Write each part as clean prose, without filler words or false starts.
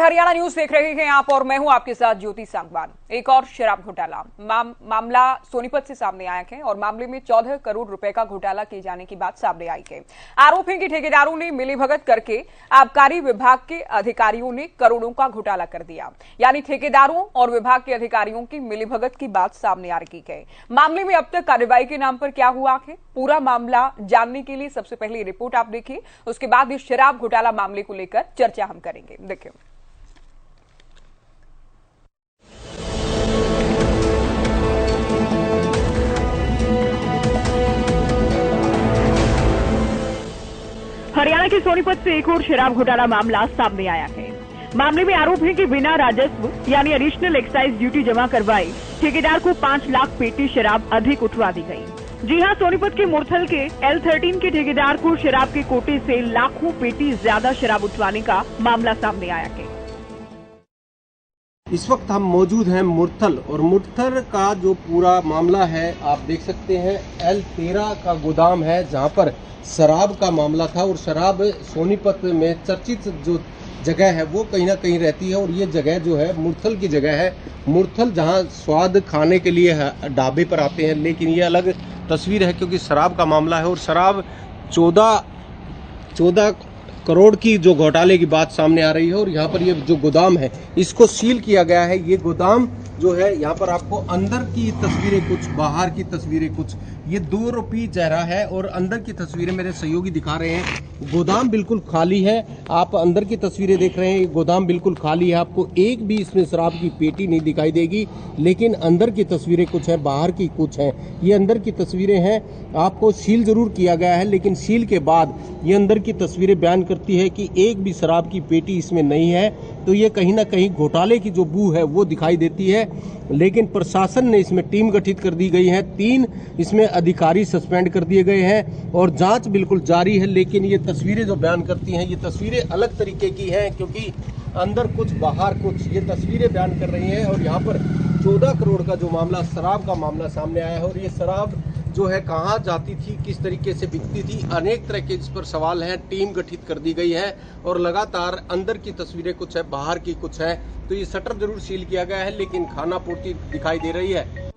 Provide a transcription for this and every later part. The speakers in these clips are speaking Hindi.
हरियाणा न्यूज देख रहे हैं आप और मैं हूं आपके साथ ज्योति सांगवान। एक और शराब घोटाला मामला सोनीपत से सामने आया है और मामले में 14 करोड़ रुपए का घोटाला किए जाने की बात सामने आई है। आरोप है कि ठेकेदारों ने मिलीभगत करके आबकारी विभाग के अधिकारियों ने करोड़ों का घोटाला कर दिया। यानी ठेकेदारों और विभाग के अधिकारियों की मिलीभगत की बात सामने आ रही है। मामले में अब तक कार्रवाई के नाम पर क्या हुआ है, पूरा मामला जानने के लिए सबसे पहले रिपोर्ट आप देखिए, उसके बाद इस शराब घोटाला मामले को लेकर चर्चा हम करेंगे। देखिए, हरियाणा के सोनीपत से एक और शराब घोटाला मामला सामने आया है। मामले में आरोप है कि बिना राजस्व यानी एडिशनल एक्साइज ड्यूटी जमा करवाए ठेकेदार को 5 लाख पेटी शराब अधिक उठवा दी गई। जी हां, सोनीपत के मुरथल के L13 के ठेकेदार को शराब के कोटे से लाखों पेटी ज्यादा शराब उठवाने का मामला सामने आया है। इस वक्त हम मौजूद हैं मुरथल, और मुरथल का जो पूरा मामला है आप देख सकते हैं। L13 का गोदाम है जहां पर शराब का मामला था, और शराब सोनीपत में चर्चित जो जगह है वो कहीं ना कहीं रहती है। और ये जगह जो है मुरथल की जगह है। मुरथल जहां स्वाद खाने के लिए ढाबे पर आते हैं, लेकिन ये अलग तस्वीर है क्योंकि शराब का मामला है। और शराब 14 करोड़ की जो घोटाले की बात सामने आ रही है। और यहाँ पर ये जो गोदाम है इसको सील किया गया है। ये गोदाम जो है, यहाँ पर आपको अंदर की तस्वीरें कुछ, बाहर की तस्वीरें कुछ, ये 2 रुपये चेहरा है और अंदर की तस्वीरें मेरे सहयोगी दिखा रहे हैं। गोदाम बिल्कुल खाली है। आप अंदर की तस्वीरें देख रहे हैं, गोदाम बिल्कुल खाली है। आपको एक भी इसमें शराब की पेटी नहीं दिखाई देगी, लेकिन अंदर की तस्वीरें कुछ है, बाहर की कुछ है। ये अंदर की तस्वीरें हैं। आपको सील जरूर किया गया है, लेकिन सील के बाद ये अंदर की तस्वीरें बयान करती है कि एक भी शराब की पेटी इसमें नहीं है। तो ये कहीं ना कहीं घोटाले की जो बू है वो दिखाई देती है। लेकिन प्रशासन ने इसमें टीम गठित कर दी गई है। 3 इसमें अधिकारी सस्पेंड कर दिए गए हैं और जांच बिल्कुल जारी है। लेकिन ये तस्वीरें जो बयान करती हैं, ये तस्वीरें अलग तरीके की हैं, क्योंकि अंदर कुछ बाहर कुछ, ये तस्वीरें बयान कर रही हैं। और यहाँ पर 14 करोड़ का जो मामला, शराब का मामला सामने आया है। और ये शराब जो है कहाँ जाती थी, किस तरीके से बिकती थी, अनेक तरह के इस पर सवाल हैं। टीम गठित कर दी गई है और लगातार अंदर की तस्वीरें कुछ है, बाहर की कुछ है। तो ये शटर जरूर सील किया गया है, लेकिन खाना पूर्ति दिखाई दे रही है।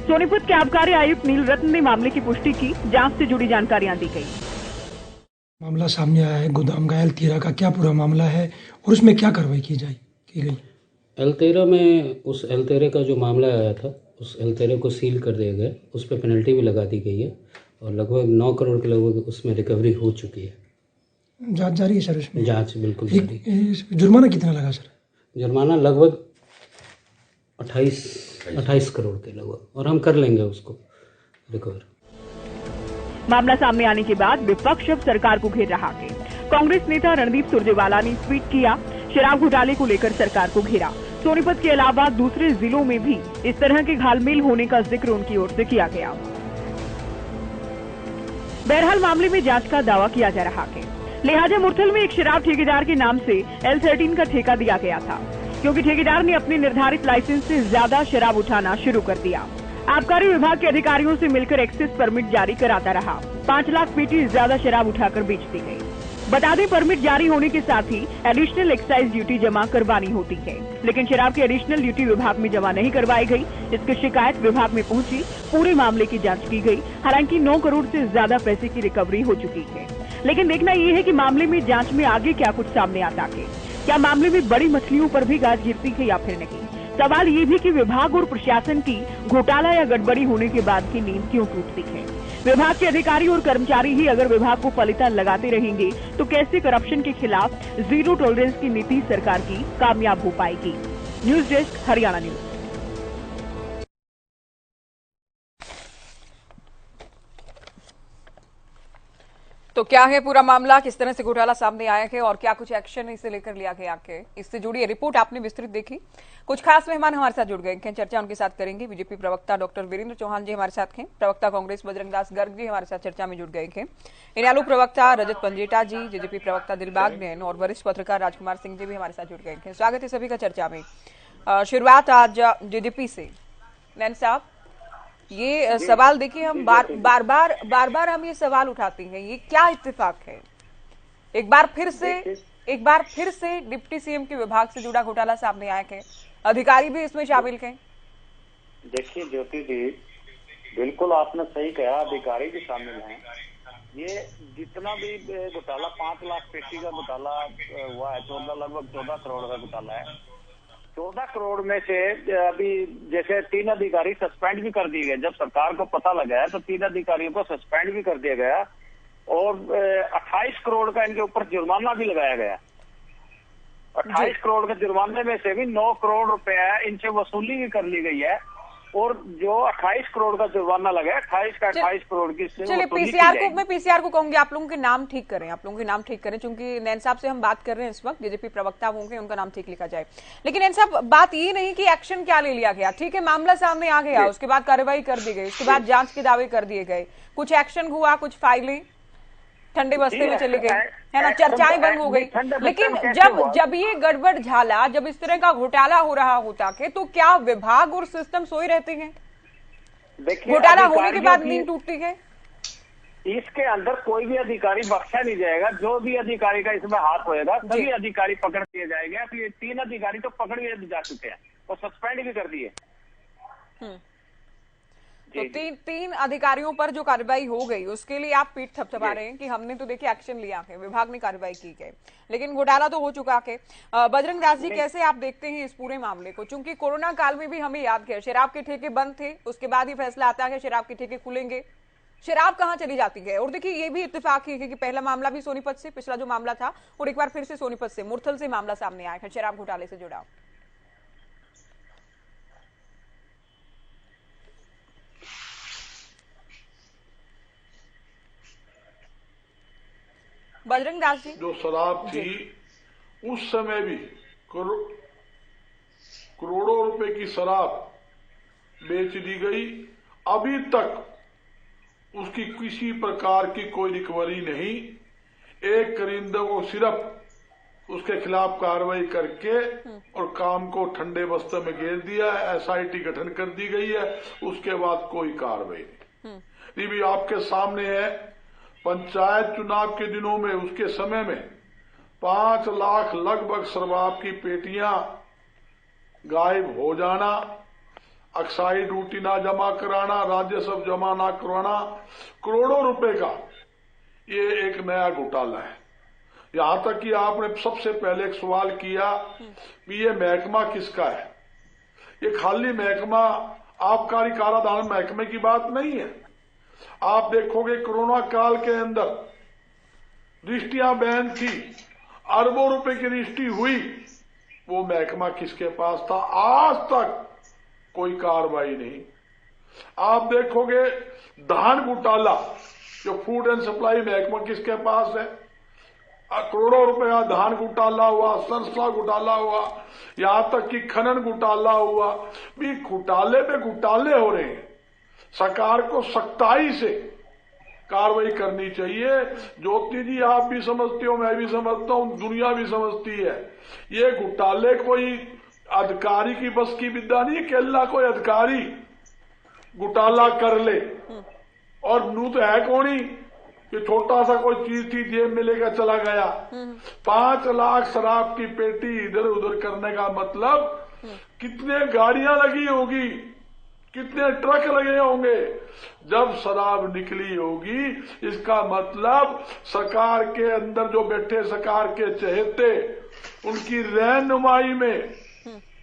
सोनीपत के आबकारी आयुक्त नील रत्न ने मामले की पुष्टि की। जांच से जुड़ी जानकारियां दी गई। मामला सामने आया है गोदाम का L13 का, क्या पूरा मामला है और उसमें क्या कार्रवाई की गई? L13 में उस L13 का जो मामला आया था, उस L13 को सील कर दिया गया। उस पर पेनल्टी भी लगा दी गई है और लगभग 9 करोड़ के लगभग उसमें रिकवरी हो चुकी है। जांच जारी है सर उसमें? जांच बिल्कुल जारी। जुर्माना कितना लगा सर? जुर्माना लगभग 28 करोड़ के लगभग, और हम कर लेंगे उसको रिकवर। मामला सामने आने के बाद विपक्ष अब सरकार को घेर रहा है। कांग्रेस नेता रणदीप सुरजेवाला ने ट्वीट किया, शराब घोटाले को लेकर सरकार को घेरा। सोनीपत के अलावा दूसरे जिलों में भी इस तरह के घालमेल होने का जिक्र उनकी ओर से किया गया। बहरहाल मामले में जांच का दावा किया जा रहा है। लिहाजा मुरथल में एक शराब ठेकेदार के नाम से L13 का ठेका दिया गया था, क्योंकि ठेकेदार ने अपने निर्धारित लाइसेंस से ज्यादा शराब उठाना शुरू कर दिया। आबकारी विभाग के अधिकारियों से मिलकर एक्सेस परमिट जारी कराता रहा। 5 लाख पेटी ज्यादा शराब उठाकर बेच दी गई। बता दें, परमिट जारी होने के साथ ही एडिशनल एक्साइज ड्यूटी जमा करवानी होती है, लेकिन शराब की एडिशनल ड्यूटी विभाग में जमा नहीं करवाई गई। इसकी शिकायत विभाग में पहुंची। पूरे मामले की जांच की गई। हालांकि 9 करोड़ से ज्यादा पैसे की रिकवरी हो चुकी है। लेकिन देखना यह है कि मामले में जांच में आगे क्या कुछ सामने आता है। क्या मामले में बड़ी मछलियों पर भी गाज गिरती है या फिर नहीं? सवाल ये भी कि विभाग और प्रशासन की घोटाला या गड़बड़ी होने के बाद की नींद क्यों टूटती है? विभाग के अधिकारी और कर्मचारी ही अगर विभाग को पलीता लगाते रहेंगे तो कैसे करप्शन के खिलाफ जीरो टॉलरेंस की नीति सरकार की कामयाब हो पाएगी? News desk, Haryana news. तो क्या है पूरा मामला, किस तरह से घोटाला सामने आया है और क्या कुछ एक्शन इसे लेकर लिया गया है, इससे जुड़ी रिपोर्ट आपने विस्तृत देखी। कुछ खास मेहमान हमारे साथ जुड़ गए हैं, चर्चा उनके साथ करेंगे। बीजेपी प्रवक्ता डॉक्टर वीरेंद्र चौहान जी हमारे साथ हैं, प्रवक्ता कांग्रेस बजरंगदास गर्ग जी हमारे साथ चर्चा में जुड़ गए हैं, इनेलो प्रवक्ता रजत पंजेटा जी, जेजेपी प्रवक्ता दिलबाग नैन और वरिष्ठ पत्रकार राजकुमार सिंह जी भी हमारे साथ जुड़ गए हैं। स्वागत है सभी का चर्चा में। शुरुआत आज जेजेपी से। नैन साहब, ये सवाल देखिए, हम बार बार हम ये सवाल उठाते हैं, ये क्या इत्तेफाक है? एक बार फिर से एक बार फिर से डिप्टी सीएम के विभाग से जुड़ा घोटाला सामने आया है, अधिकारी भी इसमें शामिल हैं। देखिए ज्योति जी, बिल्कुल आपने सही कहा, अधिकारी भी शामिल हैं। ये जितना भी घोटाला 5 लाख पेटी का घोटाला हुआ है, लगभग 14 करोड़ का घोटाला है। 14 करोड़ में से अभी जैसे 3 अधिकारी सस्पेंड भी कर दिए गए। जब सरकार को पता लगा है तो 3 अधिकारियों को सस्पेंड भी कर दिया गया और 28 करोड़ का इनके ऊपर जुर्माना भी लगाया गया। 28 करोड़ के जुर्माने में से भी 9 करोड़ रुपए इनसे वसूली भी कर ली गई है और जो 28 करोड़ का जुर्माना लगा है, 28 करोड़ की चलिए पीसीआर को कहूंगी, आप लोगों के नाम ठीक करें, क्योंकि नैन साहब से हम बात कर रहे हैं इस वक्त, डीजीपी प्रवक्ता होंगे, उनका नाम ठीक लिखा जाए। लेकिन नैन साहब, बात ये नहीं कि एक्शन क्या ले लिया गया, ठीक है, मामला सामने आ गया, उसके बाद कार्रवाई कर दी गई, उसके बाद जांच के दावे कर दिए गए, कुछ एक्शन हुआ, कुछ फाइलें ठंडे बस्ते में चली गई, है ना, चर्चाएं बंद हो गई। लेकिन जब ये गड़बड़ झाला, जब इस तरह का घोटाला हो रहा होता के, तो क्या विभाग और सिस्टम सोए रहते हैं? घोटाला होने के बाद नींद टूटती है? इसके अंदर कोई भी अधिकारी बख्शा नहीं जाएगा। जो भी अधिकारी का इसमें हाथ होएगा सभी अधिकारी पकड़ दिए जाएंगे। अब ये 3 अधिकारी तो पकड़ लिए जा चुके हैं और सस्पेंड भी कर दिए। तो तीन अधिकारियों पर जो कार्रवाई हो गई उसके लिए आप पीठ थपथपा रहे हैं कि हमने तो देखिए एक्शन लिया है, विभाग ने कार्रवाई की है, लेकिन घोटाला तो हो चुका है। बजरंग दास जी, कैसे आप देखते हैं इस पूरे मामले को? चूंकि कोरोना काल में भी हमें याद है शराब के ठेके बंद थे, उसके बाद ही फैसला आता है शराब के ठेके खुलेंगे, शराब कहाँ चली जाती है? और देखिए ये भी इत्तेफाक है कि पहला मामला भी सोनीपत से, पिछला जो मामला था, और एक बार फिर से सोनीपत से, मुरथल से मामला सामने आया है शराब घोटाले से जुड़ा। बजरंग दास जी, जो शराब थी उस समय भी करोड़ों रुपए की शराब बेच दी गई, अभी तक उसकी किसी प्रकार की कोई रिकवरी नहीं। एक करिंदे को सिर्फ उसके खिलाफ कार्रवाई करके और काम को ठंडे बस्ते में घेर दिया है, एसआईटी गठन कर दी गई है, उसके बाद कोई कार्रवाई नहीं। ये भी आपके सामने है, पंचायत चुनाव के दिनों में, उसके समय में 5 लाख लगभग शराब की पेटियां गायब हो जाना, अक्साई ड्यूटी ना जमा कराना, राजस्व जमा ना करवाना, करोड़ों रुपए का ये एक नया घोटाला है। यहां तक कि आपने सबसे पहले एक सवाल किया कि ये महकमा किसका है। ये खाली महकमा आबकारी काराधान महकमे की बात नहीं है। आप देखोगे कोरोना काल के अंदर रजिस्ट्रियां बैन थी, अरबों रुपए की रजिस्ट्री हुई, वो महकमा किसके पास था? आज तक कोई कार्रवाई नहीं। आप देखोगे धान घोटाला, जो फूड एंड सप्लाई महकमा किसके पास है? करोड़ों रुपया धान घोटाला हुआ, सरसों घोटाला हुआ, यहां तक कि खनन घोटाला हुआ। भी घोटाले पे घोटाले हो रहे हैं। सरकार को सख्ताई से कार्रवाई करनी चाहिए। ज्योति जी, आप भी समझते हो, मैं भी समझता हूं, दुनिया भी समझती है। ये घोटाले कोई अधिकारी की बस की विद्या नहीं कि अल्लाह कोई अधिकारी घोटाला कर ले। और नू तो है कौन ही कि छोटा सा कोई चीज थी, जेब में लेकर चला गया। 5 लाख शराब की पेटी इधर उधर करने का मतलब कितने गाड़ियां लगी होगी, कितने ट्रक लगे होंगे। जब शराब निकली होगी, इसका मतलब सरकार के अंदर जो बैठे सरकार के चहेते, उनकी रहनुमाई में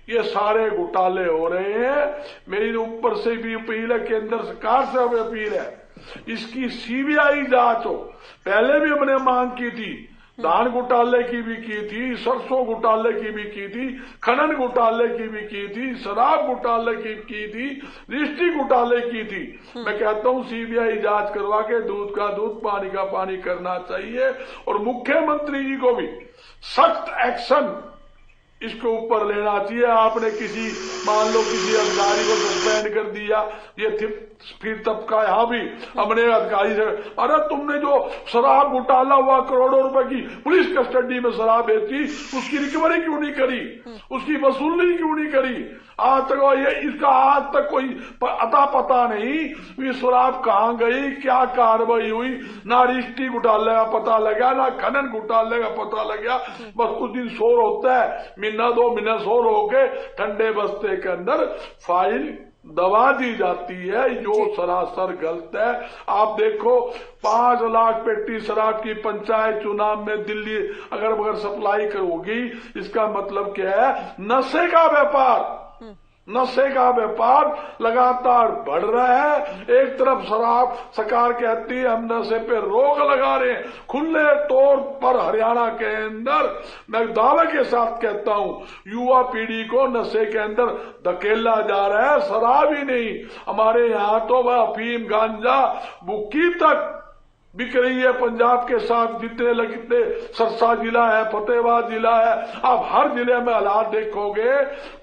ये सारे घोटाले हो रहे हैं। मेरी ऊपर से भी अपील है, केंद्र सरकार से भी अपील है, इसकी सीबीआई जांच हो। पहले भी हमने मांग की थी, धान घोटाले की भी की थी, सरसों घोटाले की भी की थी, खनन घोटाले की भी की थी, शराब घोटाले की थी, रजिस्ट्री घोटाले की थी। मैं कहता हूं सीबीआई जांच करवा के दूध का दूध, पानी का पानी करना चाहिए। और मुख्यमंत्री जी को भी सख्त एक्शन इसके ऊपर लेना चाहिए। आपने किसी, मान लो किसी अधिकारी को सस्पेंड कर दिया, ये फिर तबका यहां भी हमने अधिकारी से, अरे तुमने जो शराब घोटाला हुआ करोड़ों रुपए की पुलिस कस्टडी में शराब बेची, उसकी रिकवरी क्यों नहीं करी, उसकी वसूली क्यों नहीं करी? आज तक ये इसका आज तक कोई अता पता नहीं ये शराब कहाँ गई, क्या कार्रवाई हुई, ना रजिस्ट्री घोटाले का पता लगा, ना खनन घोटाले का पता लगा। बस कुछ दिन शोर होता है, महीना 2 महीना शोर होके ठंडे बस्ते के अंदर फाइल दबा दी जाती है, जो सरासर गलत है। आप देखो 5 लाख पेटी शराब की पंचायत चुनाव में दिल्ली अगर सप्लाई करोगी, इसका मतलब क्या है? नशे का व्यापार, नशे का व्यापार लगातार बढ़ रहा है। एक तरफ शराब सरकार कहती है हम नशे पे रोक लगा रहे हैं, खुले तौर पर हरियाणा के अंदर मैं दावे के साथ कहता हूं युवा पीढ़ी को नशे के अंदर धकेला जा रहा है। शराब ही नहीं, हमारे यहाँ तो वह अफीम, गांजा, बुक्की तक बिक रही है। पंजाब के साथ जितने लगते सरसा जिला है, फतेहाबाद जिला है, आप हर जिले में हालात देखोगे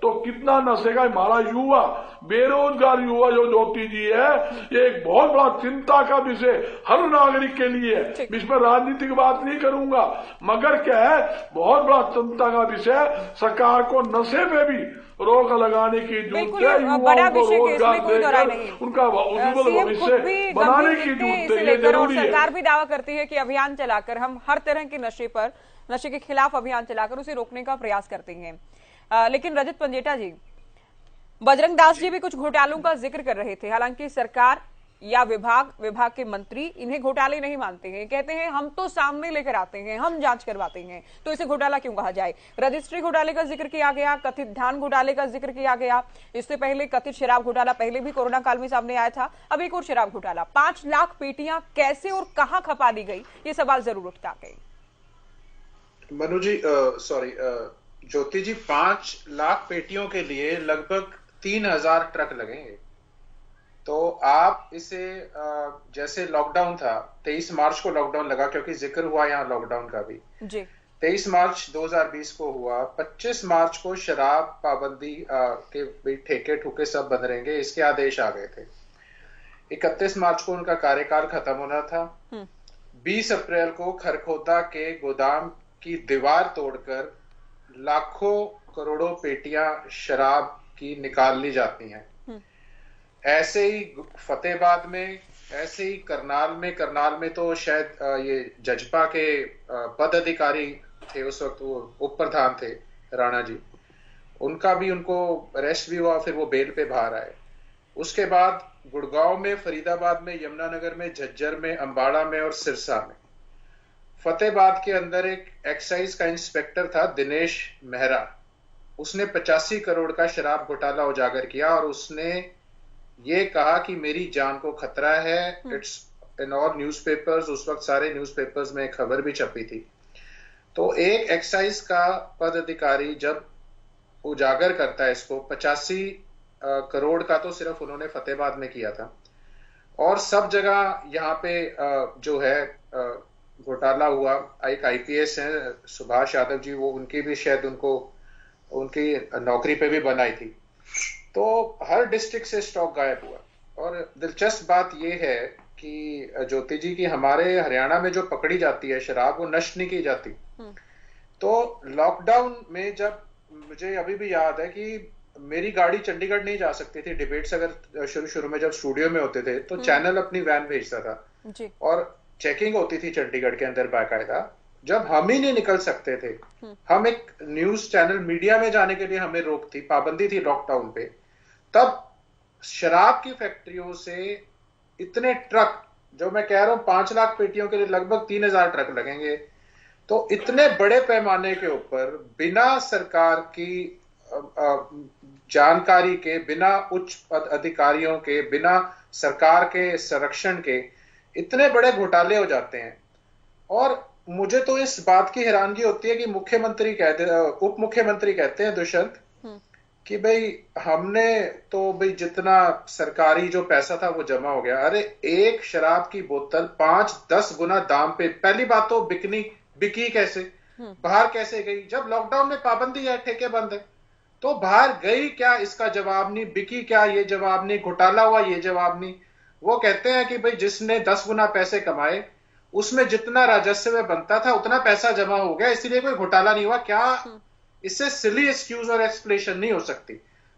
तो कितना नशे का। हमारा युवा, बेरोजगार युवा जो ज्योति जी है, ये एक बहुत बड़ा चिंता का विषय हर नागरिक के लिए है। इसमें राजनीतिक बात नहीं करूंगा, मगर क्या है, बहुत बड़ा चिंता का विषय। सरकार को नशे पे भी रोक लगाने की जरूरत है, बड़ा युवाओं को विषय के रोजगार इसमें कोई दोहराई नहीं, उनका उज्जवल भविष्य बनाने की जरूरत है, ये जरूरी है। सरकार भी दावा करती है कि अभियान चलाकर हम हर तरह के नशे के खिलाफ अभियान चलाकर उसे रोकने का प्रयास करते हैं। लेकिन रजत पंजेटा जी, बजरंग दास जी भी कुछ घोटालों का जिक्र कर रहे थे। हालांकि सरकार या विभाग के मंत्री इन्हें घोटाले नहीं मानते हैं, कहते हैं हम तो सामने लेकर आते हैं, हम जांच करवाते हैं, तो इसे घोटाला क्यों कहा जाए? रजिस्ट्री घोटाले का जिक्र किया गया, कथित धान घोटाले का जिक्र किया गया, इससे पहले कथित शराब घोटाला पहले भी कोरोना काल में सामने आया था, अब एक और शराब घोटाला। 5 लाख पेटियां कैसे और कहां खपा दी गई, ये सवाल जरूर उठता है। मनु जी, ज्योति जी, 5 लाख पेटियों के लिए लगभग 3000 ट्रक लगेंगे। तो आप इसे जैसे लॉकडाउन था, 23 मार्च को लॉकडाउन लगा, क्योंकि जिक्र हुआ यहाँ लॉकडाउन का भी जी। 23 मार्च 2020 को हुआ, 25 मार्च को शराब पाबंदी के भी ठेके ठुके सब बंद रहेंगे, इसके आदेश आ गए थे। 31 मार्च को उनका कार्यकाल खत्म होना था। 20 अप्रैल को खरखोदा के गोदाम की दीवार तोड़कर लाखों करोड़ों पेटियां शराब की निकाल ली जाती हैं। ऐसे ही फतेहाबाद में, ऐसे ही करनाल में तो शायद ये जजपा के पद अधिकारी थे उस वक्त, वो उप प्रधान थे राणा जी, उनका भी उनको अरेस्ट भी हुआ, फिर वो बेल पे बाहर आए। उसके बाद गुड़गांव में, फरीदाबाद में, यमुनानगर में, झज्जर में, अंबाड़ा में और सिरसा में। फतेहाबाद के अंदर एक एक्साइज का इंस्पेक्टर था दिनेश मेहरा, उसने 85 करोड़ का शराब घोटाला उजागर किया और उसने ये कहा कि मेरी जान को खतरा है। इट्स इन ऑल न्यूज़पेपर्स, उस वक्त सारे न्यूज़पेपर्स में खबर भी छपी थी। तो एक एक्साइज का पद अधिकारी जब उजागर करता है इसको, 85 करोड़ का तो सिर्फ उन्होंने फतेहाबाद में किया था, और सब जगह यहाँ पे जो है घोटाला हुआ। एक IPS है सुभाष यादव जी, वो उनकी भी शायद उनकी नौकरी पे भी बनाई थी। तो हर डिस्ट्रिक्ट से स्टॉक गायब हुआ। और दिलचस्प बात यह है कि ज्योति जी की हमारे हरियाणा में जो पकड़ी जाती है शराब, वो नष्ट नहीं की जाती। तो लॉकडाउन में जब, मुझे अभी भी याद है कि मेरी गाड़ी चंडीगढ़ नहीं जा सकती थी, डिबेट्स अगर शुरू में जब स्टूडियो में होते थे तो चैनल अपनी वैन भेजता था जी। और चेकिंग होती थी चंडीगढ़ के अंदर बाकायदा। जब हम ही नहीं निकल सकते थे, हम एक न्यूज चैनल मीडिया में जाने के लिए हमें रोक थी, पाबंदी थी लॉकडाउन पे, तब शराब की फैक्ट्रियों से इतने ट्रक, जो मैं कह रहा हूं 5 लाख पेटियों के लिए लगभग 3000 ट्रक लगेंगे। तो इतने बड़े पैमाने के ऊपर बिना सरकार की जानकारी के, बिना उच्च अधिकारियों के, बिना सरकार के संरक्षण के इतने बड़े घोटाले हो जाते हैं। और मुझे तो इस बात की हैरानगी होती है कि उप मुख्यमंत्री कहते हैं दुष्यंत कि भाई हमने तो भाई जितना सरकारी जो पैसा था वो जमा हो गया। अरे एक शराब की बोतल 5-10 गुना दाम पे, पहली बात तो बिकी कैसे, बाहर कैसे गई? जब लॉकडाउन में पाबंदी है, ठेके बंद है, तो बाहर गई क्या, इसका जवाब नहीं। बिकी क्या, ये जवाब नहीं। घोटाला हुआ, ये जवाब नहीं। वो कहते हैं कि भाई जिसने 10 गुना पैसे कमाए, उसमें जितना राजस्व में बनता था उतना पैसा जमा हो गया, इसलिए कोई घोटाला नहीं हुआ। क्या इससे सिली एक्सक्यूज और एक्सप्लेनेशन नहीं हो सकती?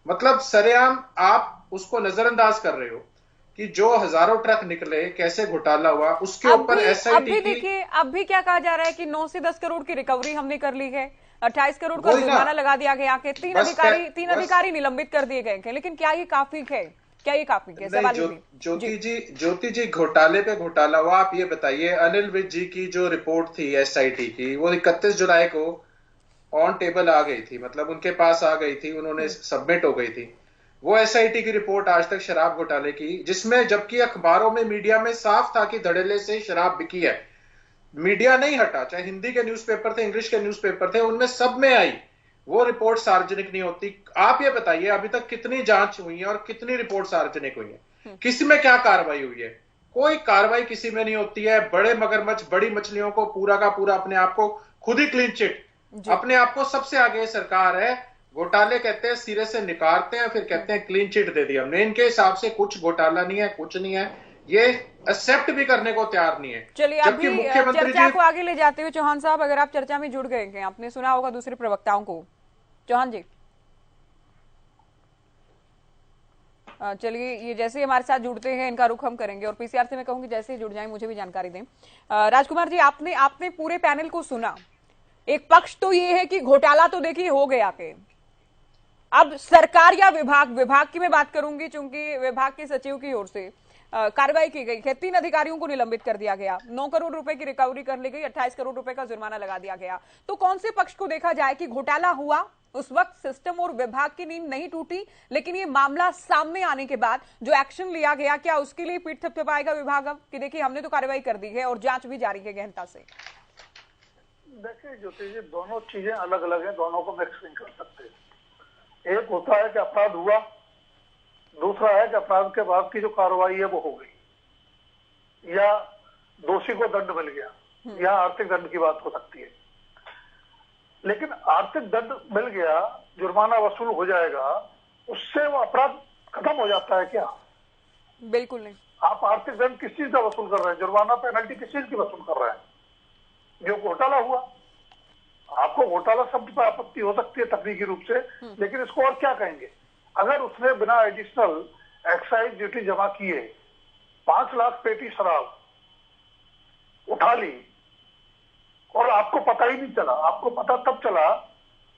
मतलब सरेआम आप उसको नजरअंदाज कर रहे हो कि जो हजारों ट्रक निकले, कैसे घोटाला हुआ, उसके ऊपर अब एसआईटी भी की। देखिए, अब भी क्या कहा जा रहा है कि 9 से 10 करोड़ की रिकवरी हमने कर ली है, 28 करोड़ का वही ना, जुर्माना लगा दिया गया कि तीन बस अधिकारी निलंबित कर दिए गए थे। लेकिन क्या ये काफी है? क्या ये काफी है? नहीं, सवाल ये भी। ज्योति जी घोटाले पे घोटाला हुआ। आप ये बताइए, अनिल विज जी की जो रिपोर्ट थी एसआईटी की, वो 31 जुलाई को ऑन टेबल आ गई थी, मतलब उनके पास आ गई थी, उन्होंने सबमिट हो गई थी वो एसआईटी की रिपोर्ट आज तक शराब घोटाले की, जिसमें जबकि अखबारों में, मीडिया में साफ था कि धड़ल्ले से शराब बिकी है, मीडिया नहीं हटा, चाहे हिंदी के न्यूज़पेपर थे, इंग्लिश के न्यूज़पेपर थे, उनमें सब में आई, वो रिपोर्ट सार्वजनिक नहीं होती। आप ये बताइए अभी तक कितनी जांच हुई है और कितनी रिपोर्ट सार्वजनिक हुई है, किसी में क्या कार्रवाई हुई है? कोई कार्रवाई किसी में नहीं होती है। बड़े मगरमच्छ, बड़ी मछलियों को पूरा का पूरा अपने आप को खुद ही क्लीन चिट, अपने आप को सबसे आगे सरकार है। घोटाले कहते हैं सिरे से निकारते हैं, फिर कहते हैं क्लीन चिट दे दी हमने। इनके हिसाब से कुछ घोटाला नहीं है, कुछ नहीं है, ये एक्सेप्ट भी करने को तैयार नहीं है। चलिए, अभी चर्चा को आगे ले जाते हुए चौहान साहब, अगर आप चर्चा में जुड़ गए हैं, आपने सुना होगा दूसरे प्रवक्ताओं को। चौहान जी, चलिए, ये जैसे ही हमारे साथ जुड़ते हैं इनका रुख हम करेंगे, और पीसीआर से मैं कहूंगी जैसे ही जुड़ जाएं मुझे भी जानकारी दें। राजकुमार जी, आपने पूरे पैनल को सुना। एक पक्ष तो ये है कि घोटाला तो देखिए हो गया के, अब सरकार या विभाग की मैं बात करूंगी, चूंकि विभाग के सचिव की ओर से कार्रवाई की गई है, 3 अधिकारियों को निलंबित कर दिया गया, 9 करोड़ रुपए की रिकवरी कर ली गई, 28 करोड़ रुपए का जुर्माना लगा दिया गया। तो कौन से पक्ष को देखा जाए कि घोटाला हुआ, उस वक्त सिस्टम और विभाग की नींद नहीं टूटी, लेकिन ये मामला सामने आने के बाद जो एक्शन लिया गया, क्या उसके लिए पीठ थपथपाएगा विभाग अब कि देखिए हमने तो कार्रवाई कर दी है और जांच भी जारी है गहनता से? देखिए ज्योति जी, दोनों चीजें अलग अलग हैं, दोनों को मिक्स नहीं कर सकते। एक होता है कि अपराध हुआ, दूसरा है कि अपराध के बाद की जो कार्रवाई है वो हो गई, या दोषी को दंड मिल गया, या आर्थिक दंड की बात हो सकती है। लेकिन आर्थिक दंड मिल गया, जुर्माना वसूल हो जाएगा, उससे वो अपराध खत्म हो जाता है क्या? बिल्कुल नहीं। आप आर्थिक दंड किस चीज का वसूल कर रहे हैं, जुर्माना पेनल्टी किस चीज की वसूल कर रहे हैं? जो घोटाला हुआ। आपको घोटाला शब्द पर आपत्ति हो सकती है तकनीकी रूप से, लेकिन इसको और क्या कहेंगे? अगर उसने बिना एडिशनल एक्साइज ड्यूटी जमा किए 5 लाख पेटी शराब उठा ली और आपको पता ही नहीं चला, आपको पता तब चला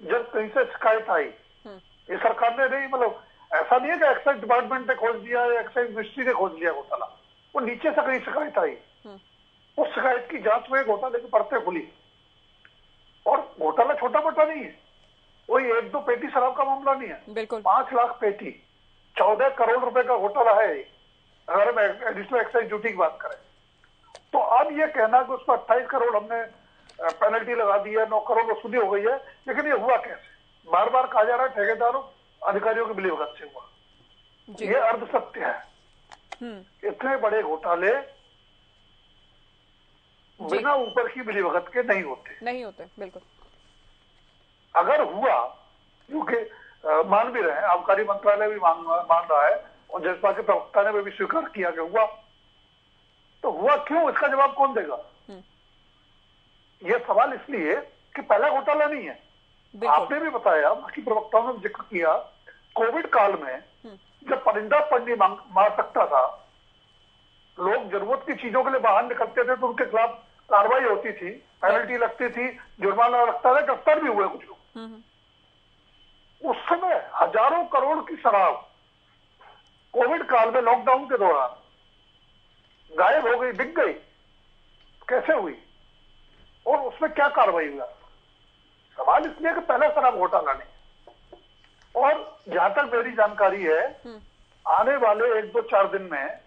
जब कहीं से शिकायत आई। ये सरकार ने नहीं, मतलब ऐसा नहीं है कि एक्साइज डिपार्टमेंट ने खोज दिया या एक्साइज मिनिस्ट्री ने खोज लिया घोटाला, वो नीचे से कहीं शिकायत आई, उस शिकायत की जांच में घोटाले की परतें खुली। और घोटाला छोटा मोटा नहीं है, वही 1-2 पेटी शराब का मामला नहीं है, बिल्कुल 5 लाख पेटी, 14 करोड़ रुपए का घोटाला है। अगर हम एडिशनल एक्साइज ड्यूटी की बात करें तो अब ये कहना कि उसको 28 करोड़ हमने पेनल्टी लगा दी है, 9 करोड़ वसूली हो गई है, लेकिन ये हुआ कैसे? बार बार कहा जा रहा है ठेकेदारों अधिकारियों की मिलीभगत से हुआ। ये अर्ध सत्य है। इतने बड़े घोटाले बिना ऊपर की मिलीभगत के नहीं होते, बिल्कुल। अगर हुआ, क्योंकि मान भी रहे हैं, आबकारी मंत्रालय भी मान रहा है, और जसपा के प्रवक्ता ने भी स्वीकार किया कि हुआ, तो हुआ क्यों, इसका जवाब कौन देगा? यह सवाल इसलिए कि पहला घोटाला नहीं है। आपने भी बताया, बाकी प्रवक्ताओं ने जिक्र किया, कोविड काल में जब परिंदा पंडी मार सकता था, लोग जरूरत की चीजों के लिए बाहर निकलते थे तो उनके खिलाफ कार्रवाई होती थी, पेनल्टी लगती थी, जुर्माना लगता था, गिरफ्तार भी हुए कुछ लोग। उस समय हजारों करोड़ की शराब कोविड काल में, लॉकडाउन के दौरान गायब हो गई, बिक गई, कैसे हुई और उसमें क्या कार्रवाई हुआ? सवाल इसलिए कि पहला शराब घोटाला नहीं। और जहां तक मेरी जानकारी है, आने वाले 1-2-4 दिन में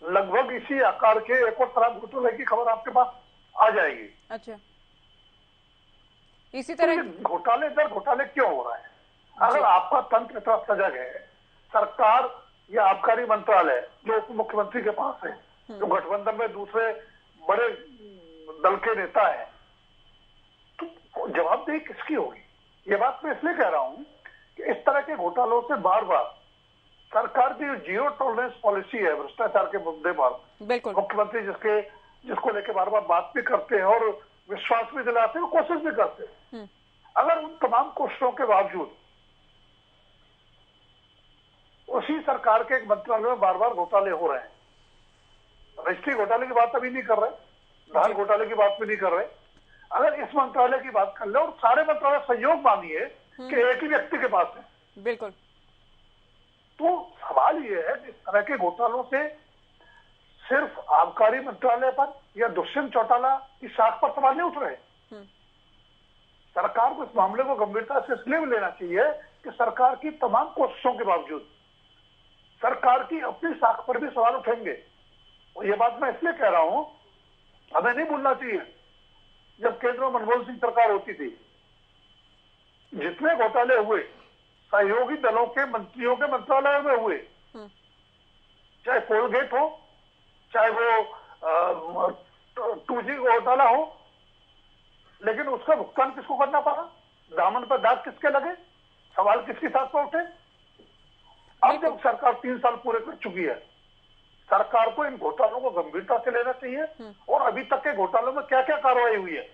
लगभग इसी आकार के एक और शराब घोटाले की खबर आपके पास आ जाएगी। अच्छा, इसी तरह घोटाले दर घोटाले क्यों हो रहा है? अगर आपका तंत्र इतना सजग है, सरकार या आबकारी मंत्रालय जो उप मुख्यमंत्री के पास है, जो गठबंधन में दूसरे बड़े दल के नेता है, तो जवाबदेही किसकी होगी? ये बात मैं इसलिए कह रहा हूं कि इस तरह के घोटालों से बार बार सरकार की जो जीरो टॉलरेंस पॉलिसी है भ्रष्टाचार के मुद्दे पर, मुख्यमंत्री जिसको लेके बार बार बात भी करते हैं और विश्वास भी दिलाते हैं, कोशिश भी करते हैं, अगर उन तमाम कोशिशों के बावजूद उसी सरकार के एक मंत्रालय में बार बार घोटाले हो रहे हैं। रजिस्ट्री घोटाले की बात अभी नहीं कर रहे, धान घोटाले की बात भी नहीं कर रहे। अगर इस मंत्रालय की बात कर ले और सारे मंत्रालय सहयोग मानिए कि एक ही व्यक्ति के पास है, बिल्कुल, तो सवाल ये है कि इस तरह के घोटालों से सिर्फ आबकारी मंत्रालय पर या दुष्यंत चौटाला की साख पर सवाल नहीं उठ रहे। सरकार को इस मामले को गंभीरता से इसलिए भी लेना चाहिए कि सरकार की तमाम कोशिशों के बावजूद सरकार की अपनी साख पर भी सवाल उठेंगे। और ये बात मैं इसलिए कह रहा हूं, हमें नहीं भूलना चाहिए जब केंद्र में मनमोहन सिंह सरकार होती थी, जितने घोटाले हुए सहयोगी दलों के मंत्रियों के मंत्रालय में हुए, चाहे कोलगेट हो, चाहे वो 2G घोटाला हो, लेकिन उसका भुगतान किसको करना पड़ा? दामन पर दाग किसके लगे? सवाल किसकी साथ पर उठे? अब जब सरकार 3 साल पूरे कर चुकी है, सरकार को इन घोटालों को गंभीरता से लेना चाहिए और अभी तक के घोटालों में क्या क्या कार्रवाई हुई है,